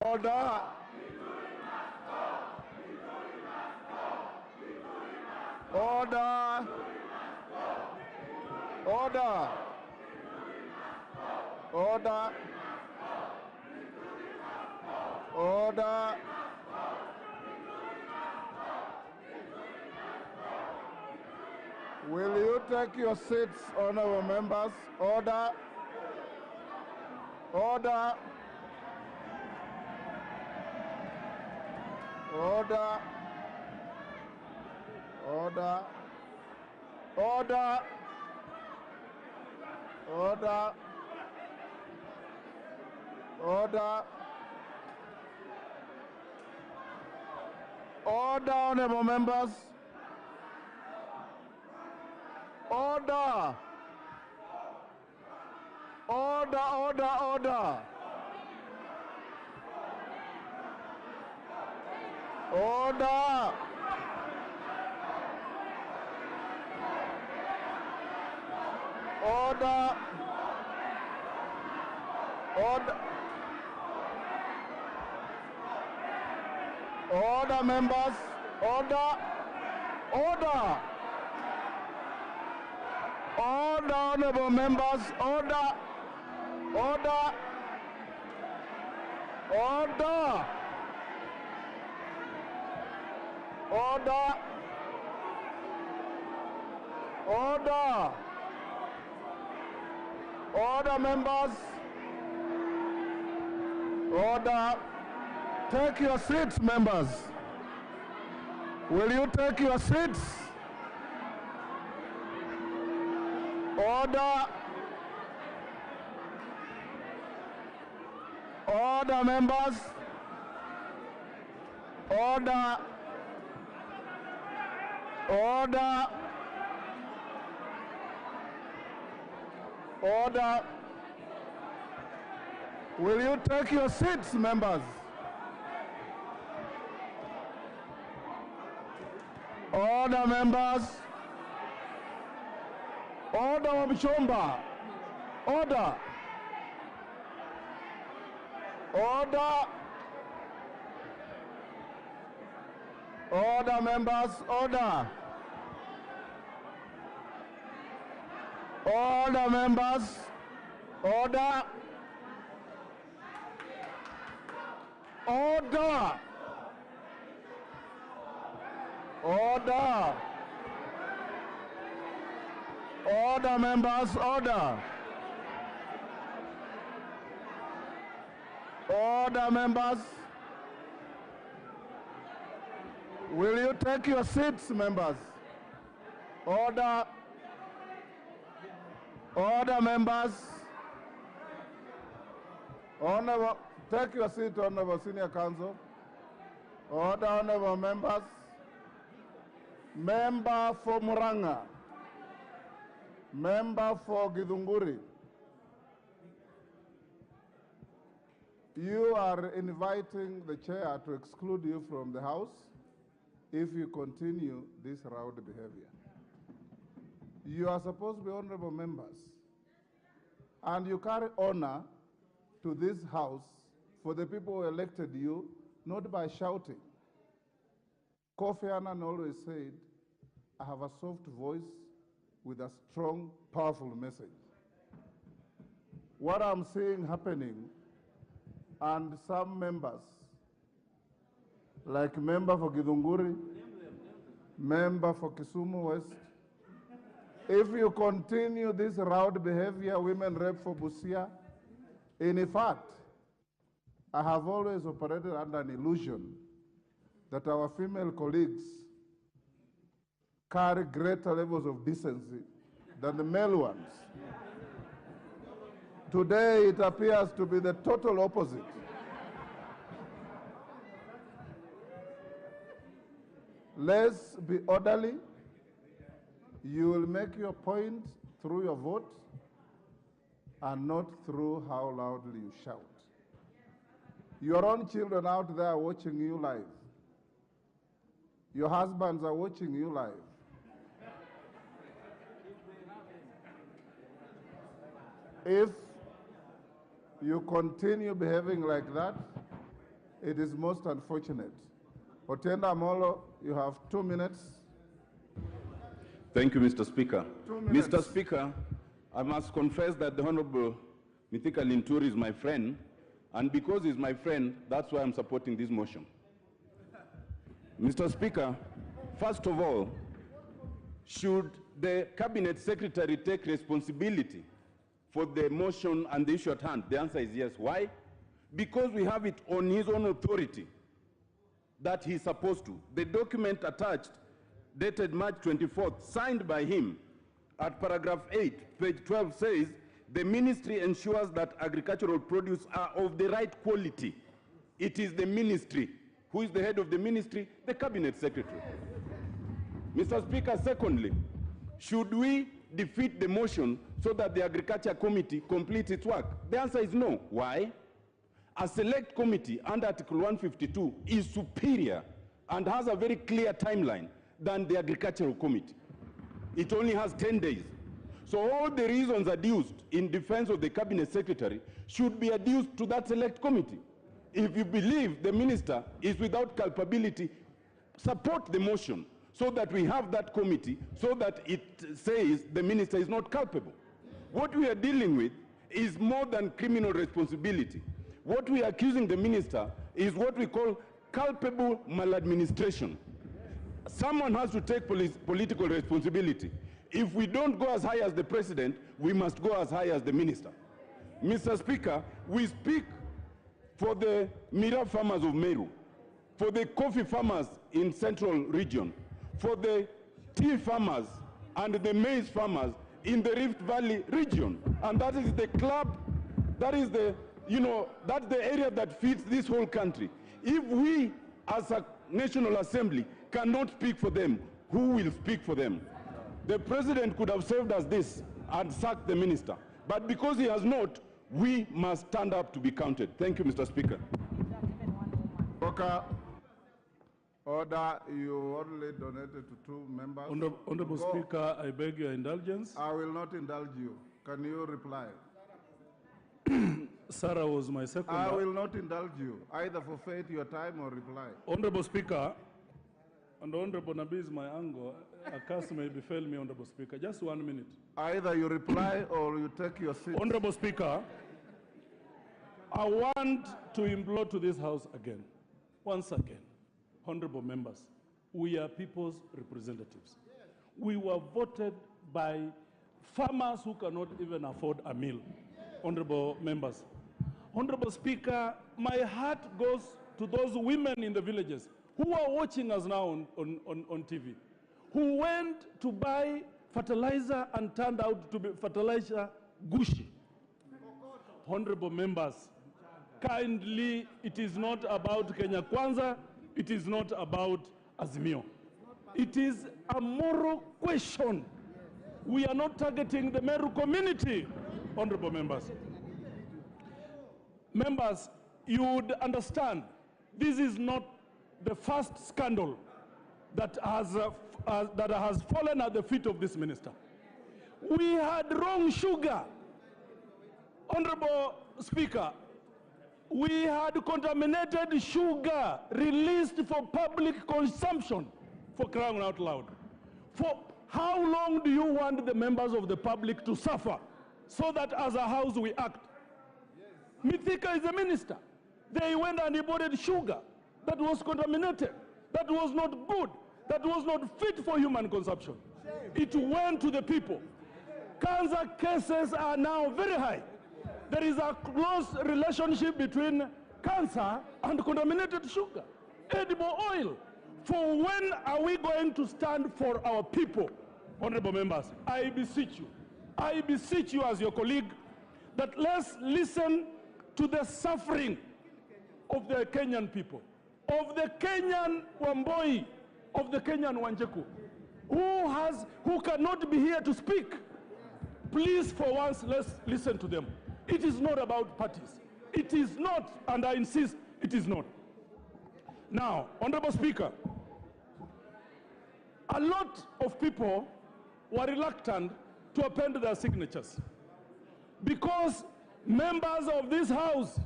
Order. Order. Order. Order. Order. Will you take your seats, honorable members? Order. Order. Order. Order. Order. Order. Order. Order, honorable members. Order. Order, order, order. Order. Order. Order. Order, members. Order. Order. Order, honorable members. Order. Order. Order. Order. Order. Order, members. Order. Take your seats, members. Will you take your seats? Order. Order, members. Order. Order. Order. Will you take your seats, members? Order, members. Order, Wabishomba. Order. Order. Order, members. Order. Order, members. Order. Order. Order. Order, members. Order. Order, members. Will you take your seats, members? Order. Order, members. Honorable, take your seat, Honorable Senior Counsel. Order, honorable members. Member for Muranga. Member for Githunguri. You are inviting the chair to exclude you from the House if you continue this rowdy behavior. You are supposed to be honorable members, and you carry honor to this House for the people who elected you, not by shouting. Kofi Annan always said, I have a soft voice with a strong, powerful message. What I'm seeing happening, and some members, like member for Githunguri, member for Kisumu West, if you continue this rowdy behavior, women rape for Busia, in fact, I have always operated under an illusion that our female colleagues carry greater levels of decency than the male ones. Today, it appears to be the total opposite. Let's be orderly. You will make your point through your vote and not through how loudly you shout. Your own children out there are watching you live. Your husbands are watching you live. If you continue behaving like that, it is most unfortunate. Otenda Molo, you have 2 minutes. Thank you, Mr. Speaker. 2 minutes. Mr. Speaker, I must confess that the Honorable Mithika Linturi is my friend, and because he's my friend, that's why I'm supporting this motion. Mr. Speaker, first of all, should the Cabinet Secretary take responsibility for the motion and the issue at hand? The answer is yes. Why? Because we have it on his own authority that he's supposed to. The document attached, dated March 24th, signed by him, at paragraph 8, page 12 says, the ministry ensures that agricultural produce are of the right quality. It is the ministry. Who is the head of the ministry? The Cabinet Secretary. Mr. Speaker, secondly, should we defeat the motion so that the Agriculture Committee completes its work? The answer is no. Why? A select committee under Article 152 is superior and has a very clear timeline than the Agricultural Committee. It only has 10 days. So all the reasons adduced in defense of the Cabinet Secretary should be adduced to that select committee. If you believe the minister is without culpability, support the motion so that we have that committee, so that it says the minister is not culpable. What we are dealing with is more than criminal responsibility. What we are accusing the minister is what we call culpable maladministration. Someone has to take political responsibility. If we don't go as high as the president, we must go as high as the minister. Mr. Speaker, we speak for the Mira farmers of Meru, for the coffee farmers in Central Region, for the tea farmers and the maize farmers in the Rift Valley region. And that is the club, that is the, that's the area that feeds this whole country. If we as a National Assembly cannot speak for them, who will speak for them? The president could have served us this and sacked the minister. But because he has not, we must stand up to be counted. Thank you, Mr. Speaker. Order, you only donated to 2 members. Honorable Speaker, I beg your indulgence. I will not indulge you. Can you reply? Sarah was my second. I will not indulge you, either forfeit your time or reply. Honorable Speaker, and Honorable Nabi is my uncle. A curse may befell me, Honorable Speaker. Just 1 minute. Either you reply or you take your seat. Honorable Speaker, I want to implore to this House again, once again, honorable members, we are people's representatives. We were voted by farmers who cannot even afford a meal, honorable members. Honorable Speaker, my heart goes to those women in the villages who are watching us now on TV, who went to buy fertilizer and turned out to be fertilizer gushi. Honorable members, kindly, it is not about Kenya Kwanza, it is not about Azimio. It is a moral question. We are not targeting the Meru community, honorable members. Members, you would understand this is not the first scandal that has fallen at the feet of this minister. We had wrong sugar. Honorable Speaker, we had contaminated sugar released for public consumption, for crying out loud. For how long do you want the members of the public to suffer so that as a house we act? Mithika is a minister. They went and imported sugar that was contaminated, that was not good, that was not fit for human consumption. It went to the people. Cancer cases are now very high. There is a close relationship between cancer and contaminated sugar, edible oil. For when are we going to stand for our people? Honorable members, I beseech you as your colleague, that let's listen to the suffering of the Kenyan people, of the Kenyan Wamboi, of the Kenyan Wanjeku, who cannot be here to speak. Please, for once, let's listen to them. It is not about parties. It is not, and I insist, it is not. Now, Honorable Speaker, a lot of people were reluctant to append their signatures because members of this House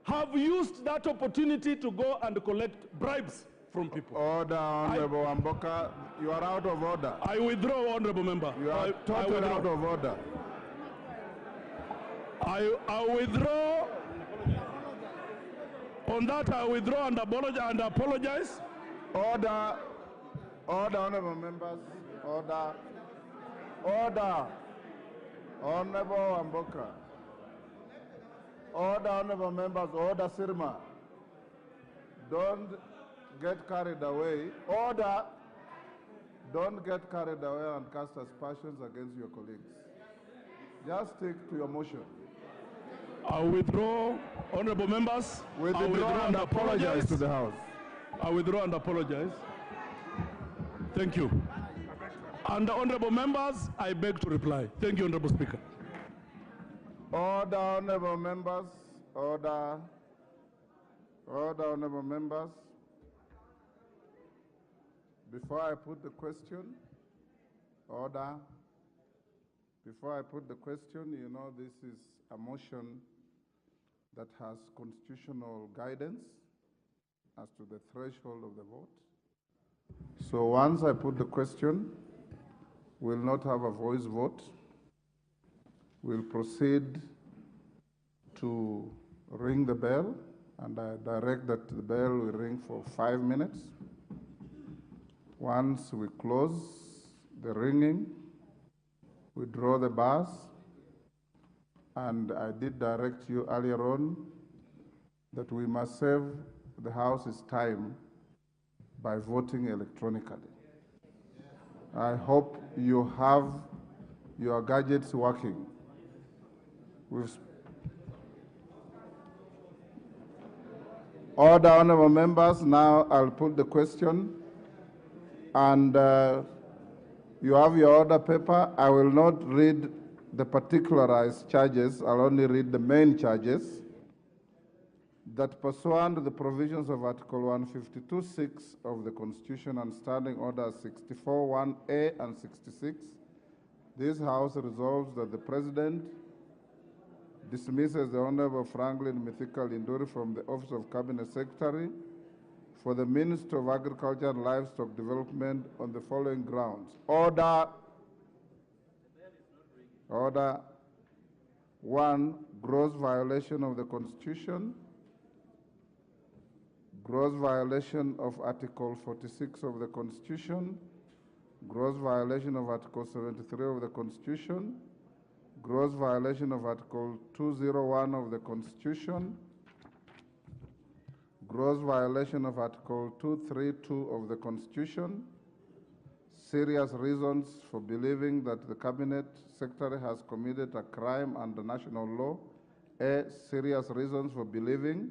have used that opportunity to go and collect bribes from people. Order, Honorable Wamboka. You are out of order. I withdraw, Honorable Member. You are totally out of order. I withdraw. On that, I withdraw and apologize. Order. Order, Honorable Members. Order. Order. Honorable Wamboka. Order, Honorable Members. Order, Sirma. Don't get carried away. Order. Don't get carried away and cast aspersions against your colleagues. Just stick to your motion. I withdraw, honorable members. I withdraw and apologize to the House. I withdraw and apologize. Thank you. And honorable members, I beg to reply. Thank you, Honorable Speaker. Order, honorable members. Order. Order, honorable members. Before I put the question, order. Before I put the question, you know, this is a motion that has constitutional guidance as to the threshold of the vote. So once I put the question, we'll not have a voice vote. We'll proceed to ring the bell, and I direct that the bell will ring for 5 minutes. Once we close the ringing, we draw the bars, and I did direct you earlier on that we must save the House's time by voting electronically. I hope you have your gadgets working. Order, honorable members. Now I'll put the question, and you have your order paper. I will not read the particularized charges. I'll only read the main charges. That pursuant to the provisions of Article 152(6) of the Constitution and Standing Orders 64(1)A and 66, this House resolves that the President dismisses the Honorable Franklin Mithika Linturi from the Office of Cabinet Secretary for the Minister of Agriculture and Livestock Development on the following grounds. Order. Order. 1, gross violation of the Constitution. Gross violation of Article 46 of the Constitution. Gross violation of Article 73 of the Constitution. Gross violation of Article 201 of the Constitution. gross violation of Article 232 of the Constitution, serious reasons for believing that the Cabinet Secretary has committed a crime under national law. A, serious reasons for believing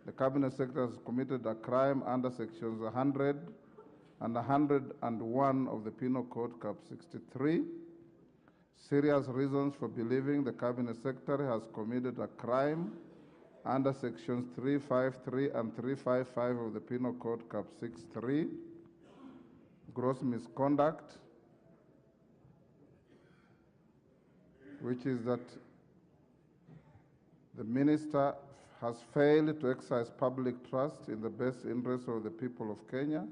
the Cabinet Secretary has committed a crime under sections 100 and 101 of the Penal Code, Cap 63. Serious reasons for believing the Cabinet Secretary has committed a crime under sections 353 and 355 of the Penal Code, Cap 63. Gross misconduct, which is that the minister has failed to exercise public trust in the best interest of the people of Kenya,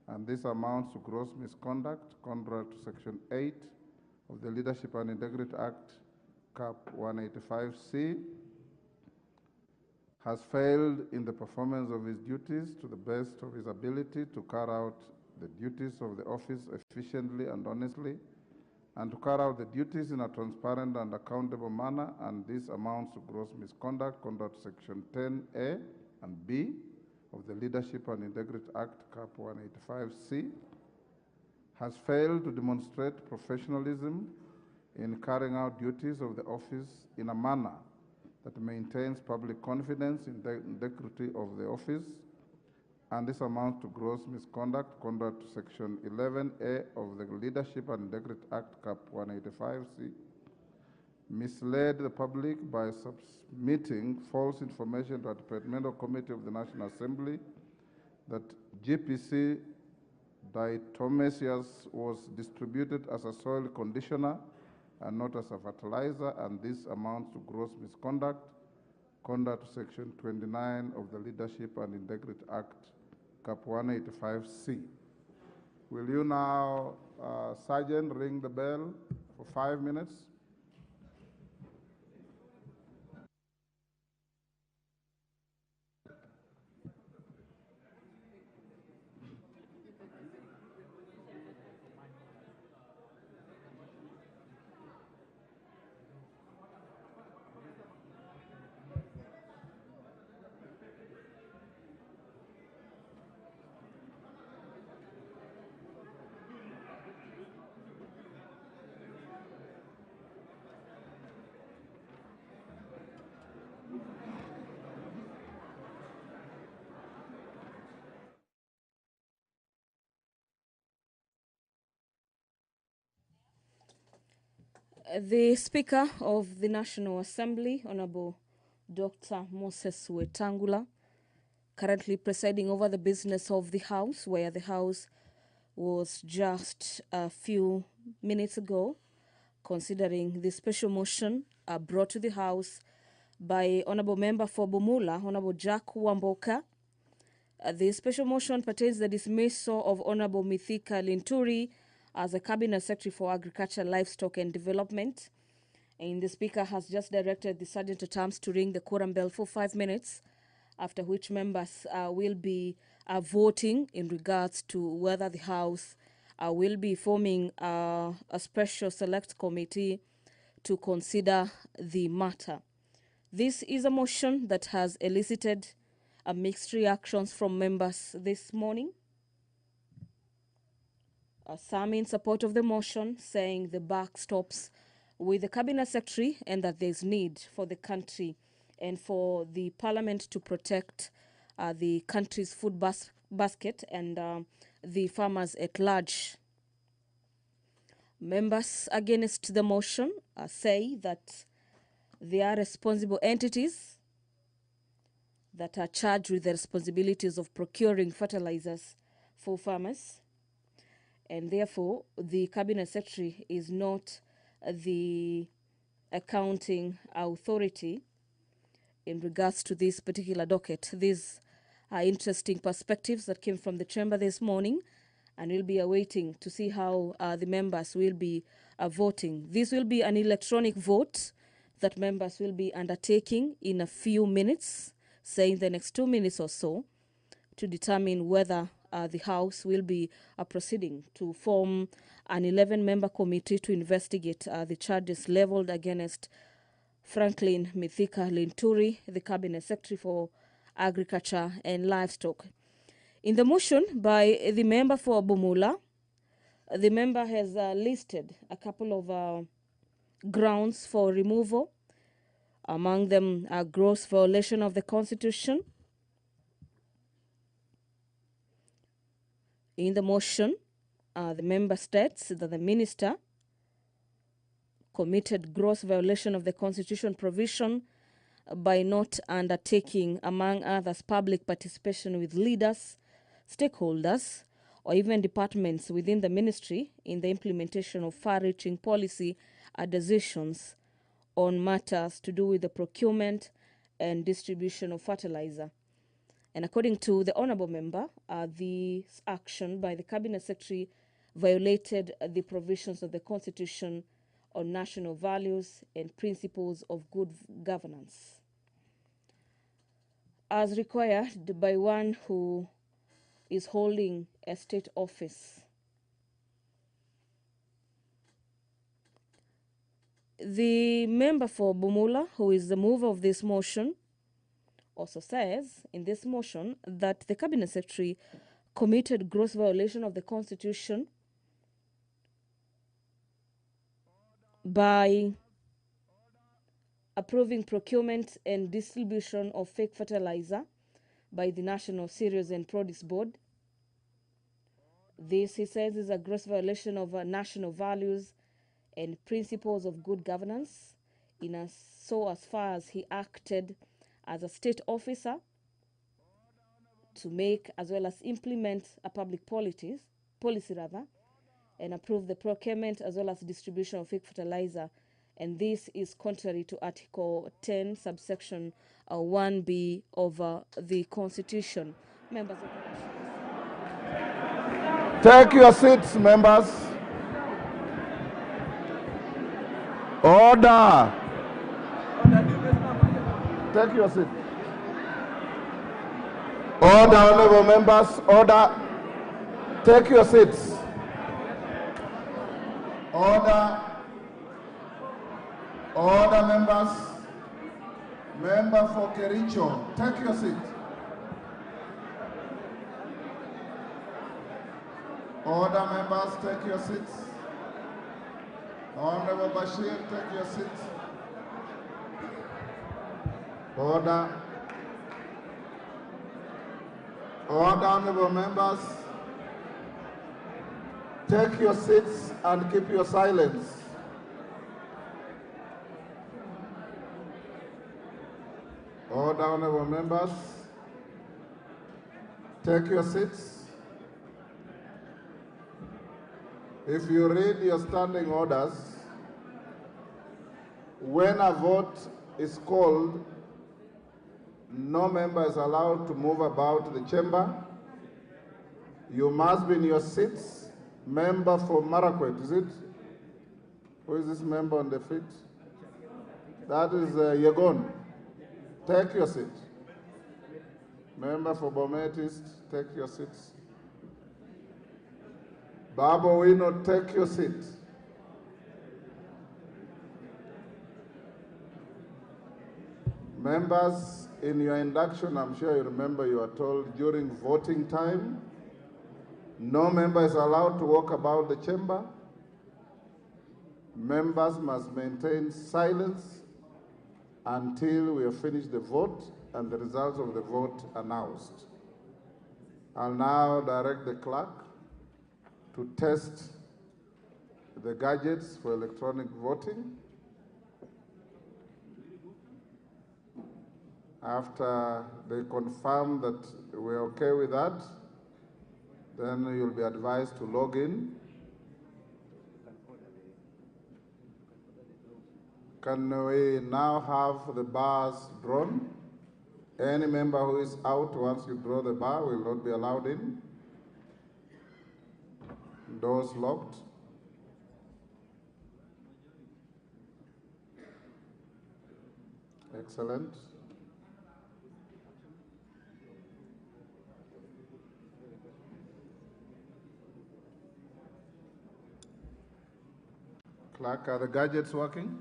and this amounts to gross misconduct, contrary to Section 8 of the Leadership and Integrity Act, Cap 185C, has failed in the performance of his duties to the best of his ability to carry out the duties of the office efficiently and honestly, and to carry out the duties in a transparent and accountable manner, and this amounts to gross misconduct, contrary to Section 10A and B of the Leadership and Integrity Act, Cap 185C, has failed to demonstrate professionalism in carrying out duties of the office in a manner that maintains public confidence in the integrity of the office, and this amounts to gross misconduct, contrary to Section 11A of the Leadership and Integrity Act, Cap 185C, misled the public by submitting false information to a departmental committee of the National Assembly that GPC diatomaceous was distributed as a soil conditioner and not as a fertilizer, and this amounts to gross misconduct, contrary to Section 29 of the Leadership and Integrity Act, Cap 185C. Will you now, Sergeant, ring the bell for 5 minutes? The Speaker of the National Assembly, Honorable Dr. Moses Wetangula, currently presiding over the business of the House, where the House was just a few minutes ago considering the special motion brought to the House by Honorable Member for Bumula, Honorable Jack Wamboka. The special motion pertains the dismissal of Honorable Mithika Linturi as a Cabinet Secretary for Agriculture, Livestock and Development. And the Speaker has just directed the Sergeant-at-Arms to ring the quorum bell for 5 minutes, after which members will be voting in regards to whether the House will be forming a special select committee to consider the matter. This is a motion that has elicited mixed reactions from members this morning. Some in support of the motion, saying the buck stops with the Cabinet Secretary and that there's need for the country and for the Parliament to protect the country's food basket and the farmers at large. Members against the motion say that they are responsible entities that are charged with the responsibilities of procuring fertilizers for farmers, and therefore the Cabinet Secretary is not the accounting authority in regards to this particular docket. These are interesting perspectives that came from the chamber this morning, and we'll be awaiting to see how the members will be voting. This will be an electronic vote that members will be undertaking in a few minutes, say in the next 2 minutes or so, to determine whether the House will be proceeding to form an 11-member committee to investigate the charges leveled against Franklin Mithika Linturi, the Cabinet Secretary for Agriculture and Livestock. In the motion by the member for Bumula, the member has listed a couple of grounds for removal. Among them are gross violation of the Constitution. In the motion, the member states that the minister committed gross violation of the Constitution provision by not undertaking, among others, public participation with leaders, stakeholders, or even departments within the ministry in the implementation of far-reaching policy decisions on matters to do with the procurement and distribution of fertilizer. And according to the honourable member, this action by the Cabinet Secretary violated the provisions of the Constitution on national values and principles of good governance, as required by one who is holding a state office. The member for Bumula, who is the mover of this motion, also says in this motion that the Cabinet Secretary committed gross violation of the Constitution by approving procurement and distribution of fake fertilizer by the National Cereals and Produce Board. This, he says, is a gross violation of national values and principles of good governance, so as far as he acted as a state officer to make as well as implement a public policy and approve the procurement as well as distribution of fake fertilizer. And this is contrary to Article 10, subsection 1B of the Constitution. Members of the Take your seats, members. Order. Take your seat. Order, honorable members. Order. Take your seats. Order. Order, members. Member for Kericho, take your seat. Order, members, take your seats. Honorable Bashir, take your seat. Order. Order, honorable members. Take your seats and keep your silence. Order, honorable members. Take your seats. If you read your standing orders, when a vote is called, no member is allowed to move about the chamber. You must be in your seats. Member for Marakwet, is it? Who is this member on the feet? That is Yegon. Take your seat. Member for Bomet East, take your seats. Baba Wino, take your seat. Members, in your induction, I'm sure you remember you are told during voting time, no member is allowed to walk about the chamber. Members must maintain silence until we have finished the vote and the results of the vote announced. I'll now direct the clerk to test the gadgets for electronic voting. After they confirm that we're okay with that, then you'll be advised to log in. Can we now have the bars drawn? Any member who is out once you draw the bar will not be allowed in. Doors locked. Excellent. Clerk, are the gadgets working?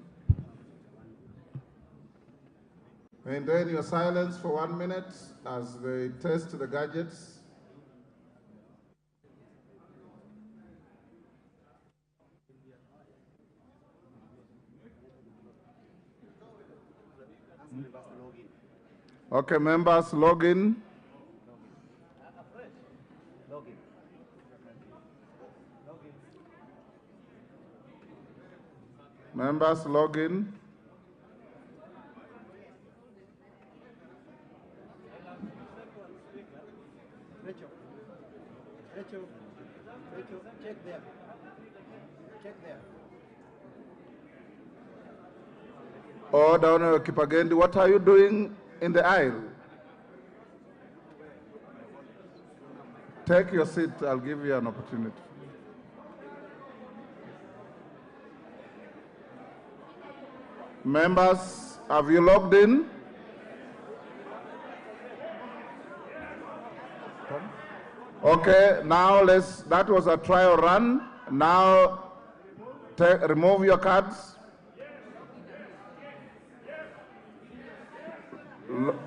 Maintain your silence for 1 minute as they test the gadgets. Okay, members, log in. Members, log in. Rachel, check there. Check there. Oh, Donna Kipagendi, what are you doing in the aisle? Take your seat, I'll give you an opportunity. Members, have you logged in? Okay, now that was a trial run. Now remove your cards.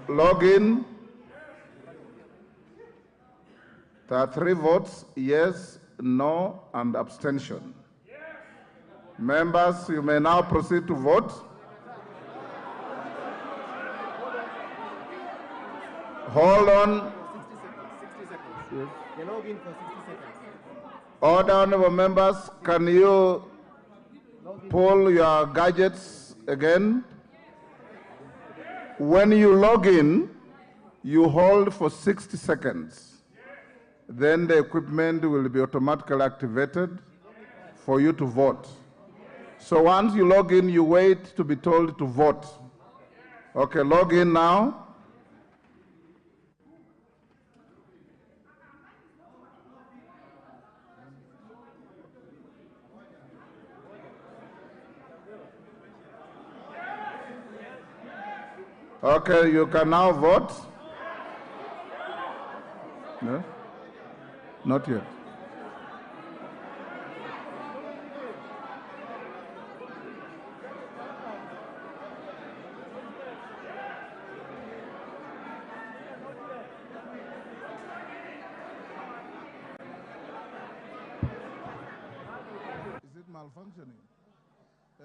Log in. There are 3 votes, yes, no, and abstention. Members, you may now proceed to vote. Hold on. 60 seconds. Yes. You log in for 60 seconds. Order, honorable members, can you pull your gadgets again? When you log in, you hold for 60 seconds. Then the equipment will be automatically activated for you to vote. So once you log in, you wait to be told to vote. Okay, log in now. Okay, you can now vote. No? Not yet. Is it malfunctioning? Eh?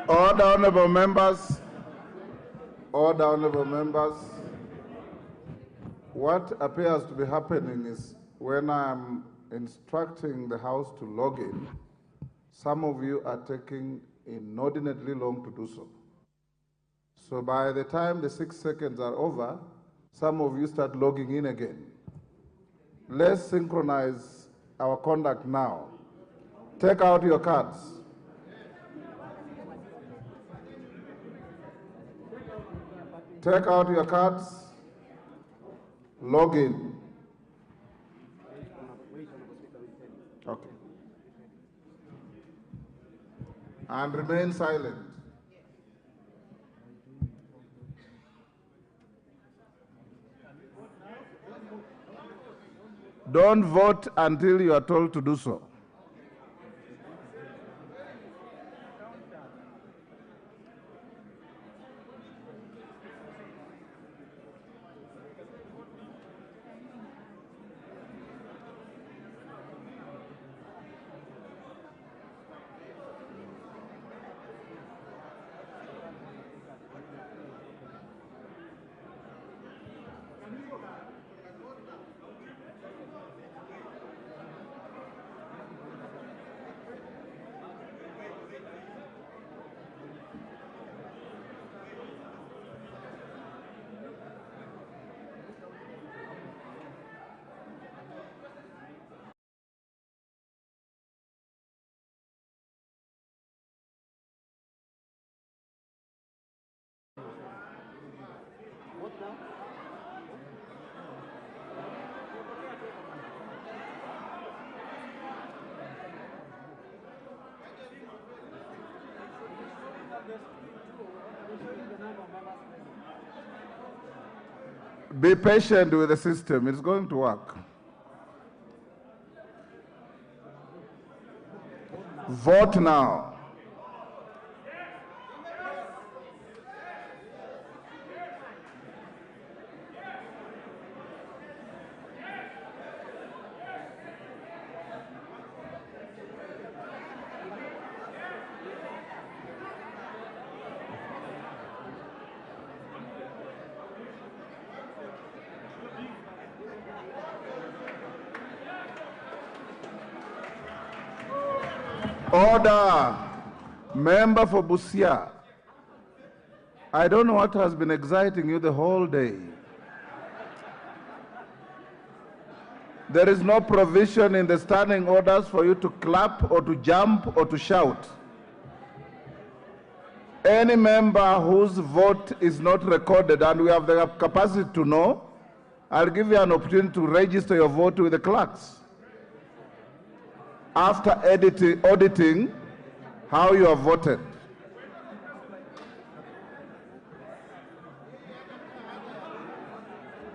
Order, honorable members. Order, honorable members. What appears to be happening is when I'm instructing the House to log in, some of you are taking inordinately long to do so. So by the time the 6 seconds are over, some of you start logging in again. Let's synchronize our conduct now. Take out your cards. Take out your cards. Log in. Okay. And remain silent. Don't vote until you are told to do so. Be patient with the system. It's going to work. Vote now. Order. Member for Busia. I don't know what has been exciting you the whole day. There is no provision in the standing orders for you to clap or to jump or to shout. Any member whose vote is not recorded, and we have the capacity to know, I'll give you an opportunity to register your vote with the clerks. After auditing how you have voted.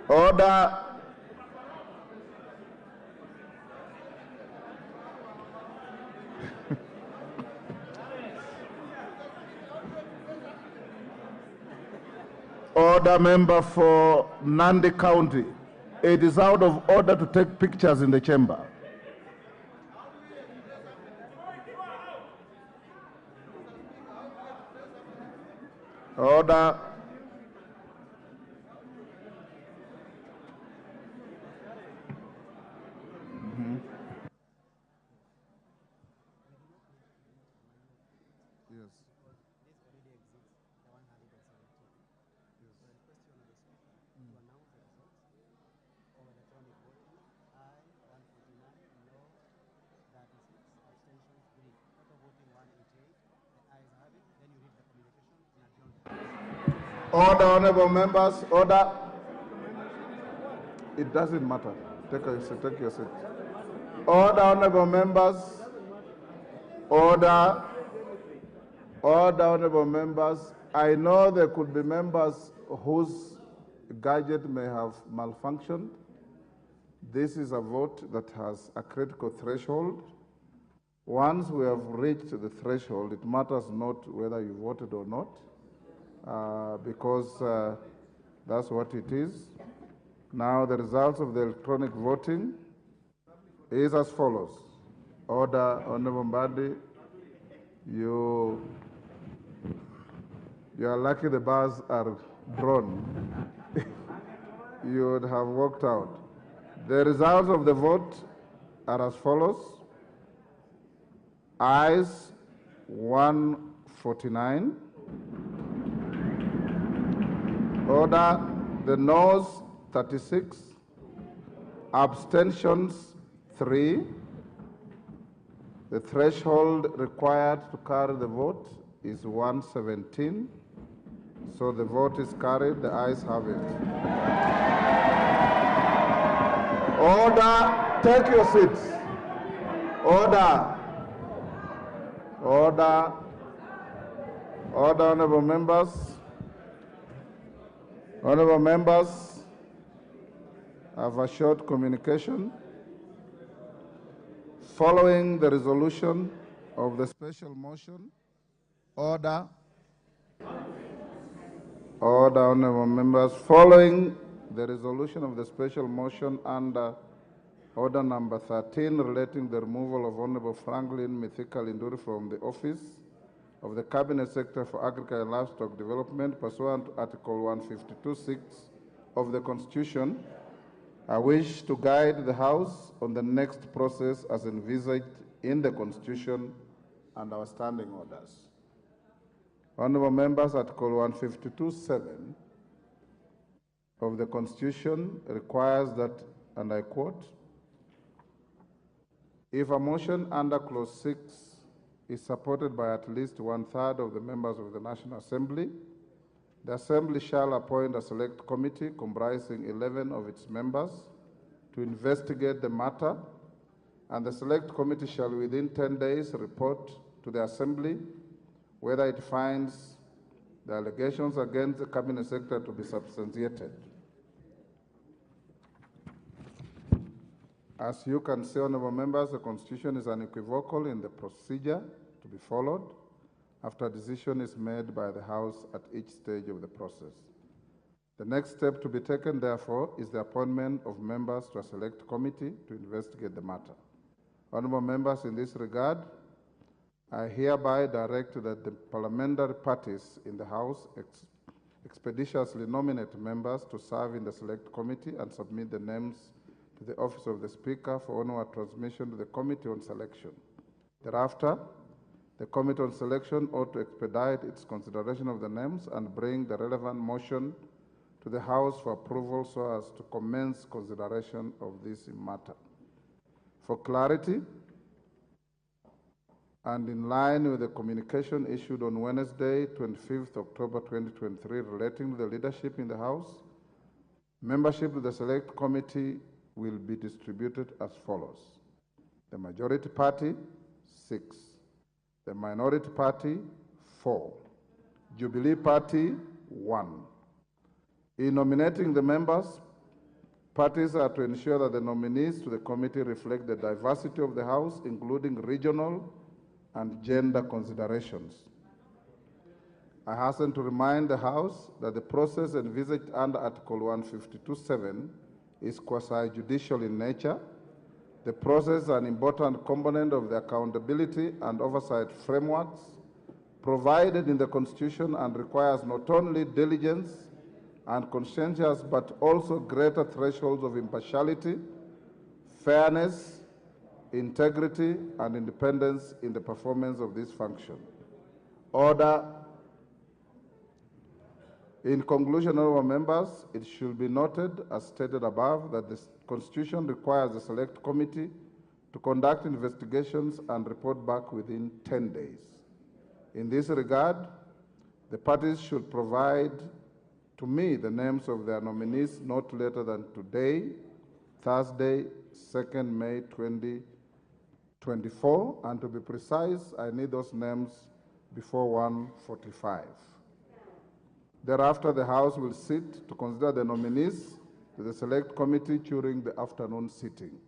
Order. Order, member for Nandi County. It is out of order to take pictures in the chamber. Order. Yes. Order, honorable members, order. It doesn't matter. Take your seat. Order, honorable members. Order. Order, honorable members. I know there could be members whose gadget may have malfunctioned. This is a vote that has a critical threshold. Once we have reached the threshold, it matters not whether you voted or not. Because that's what it is. Now the results of the electronic voting is as follows. Order, Honorable Mbadi, you are lucky the bars are drawn. You would have walked out. The results of the vote are as follows. Ayes 149. Order, the noes 36, abstentions 3. The threshold required to carry the vote is 117. So the vote is carried, the ayes have it. Order, take your seats. Order. Order. Order, honorable members. Honorable members, I have a short communication. Following the resolution of the special motion, order. Order, honorable members. Following the resolution of the special motion under order number 13 relating the removal of Honorable Franklin Mithika Linturi from the office of the Cabinet Secretary for Agriculture and Livestock Development pursuant to Article 152(6) of the Constitution, I wish to guide the House on the next process as envisaged in the Constitution and our standing orders. Honorable members, Article 152(7) of the Constitution requires that, and I quote, if a motion under Clause 6 is supported by at least 1/3 of the members of the National Assembly, the Assembly shall appoint a select committee comprising 11 of its members to investigate the matter, and the select committee shall within 10 days report to the Assembly whether it finds the allegations against the Cabinet Secretary to be substantiated. As you can see, honorable members, the Constitution is unequivocal in the procedure to be followed after a decision is made by the House at each stage of the process. The next step to be taken, therefore, is the appointment of members to a select committee to investigate the matter. Honorable members, in this regard, I hereby direct that the parliamentary parties in the House expeditiously nominate members to serve in the select committee and submit the names to the office of the Speaker for onward transmission to the Committee on Selection. Thereafter, the Committee on Selection ought to expedite its consideration of the names and bring the relevant motion to the House for approval so as to commence consideration of this matter. For clarity, and in line with the communication issued on Wednesday, 25th October 2023, relating to the leadership in the House, membership of the Select Committee will be distributed as follows. The Majority Party, 6. The Minority Party, 4. Jubilee Party, 1. In nominating the members, parties are to ensure that the nominees to the committee reflect the diversity of the House, including regional and gender considerations. I hasten to remind the House that the process envisaged under Article 152(7) is quasi-judicial in nature. The process is an important component of the accountability and oversight frameworks provided in the Constitution and requires not only diligence and conscientious but also greater thresholds of impartiality, fairness, integrity, and independence in the performance of this function. Order. In conclusion, honorable members, it should be noted, as stated above, that the Constitution requires the Select Committee to conduct investigations and report back within 10 days. In this regard, the parties should provide to me the names of their nominees not later than today, Thursday, 2nd May 2024, and to be precise, I need those names before 1:45. Thereafter, the House will sit to consider the nominees to the Select Committee during the afternoon sitting.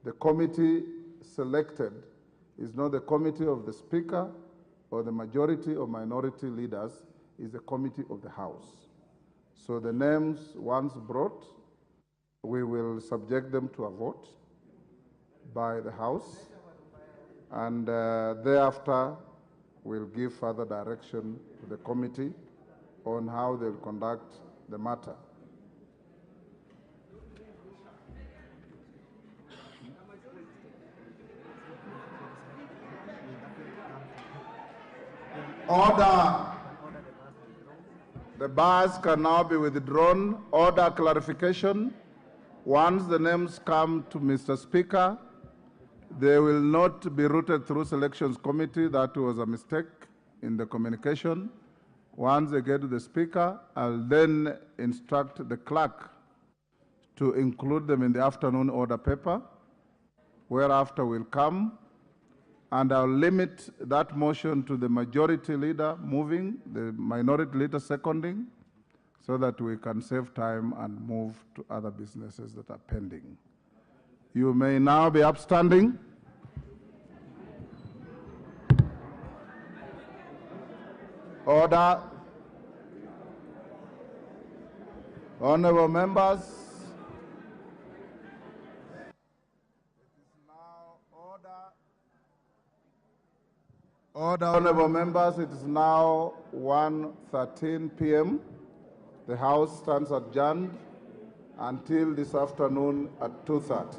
The committee selected is not the committee of the Speaker or the majority or minority leaders, is the committee of the House. So the names, once brought, we will subject them to a vote by the House, and thereafter we'll give further direction to the committee on how they'll conduct the matter. Order. The bars can now be withdrawn. Order clarification. Once the names come to Mr. Speaker, they will not be routed through Selections Committee. That was a mistake in the communication. Once they get to the Speaker, I'll then instruct the clerk to include them in the afternoon order paper, whereafter we'll come, and I'll limit that motion to the majority leader moving, the minority leader seconding, so that we can save time and move to other businesses that are pending. You may now be upstanding. Order. Honorable members, Order, honorable members, it is now 1:13 p.m. The House stands adjourned until this afternoon at 2:30.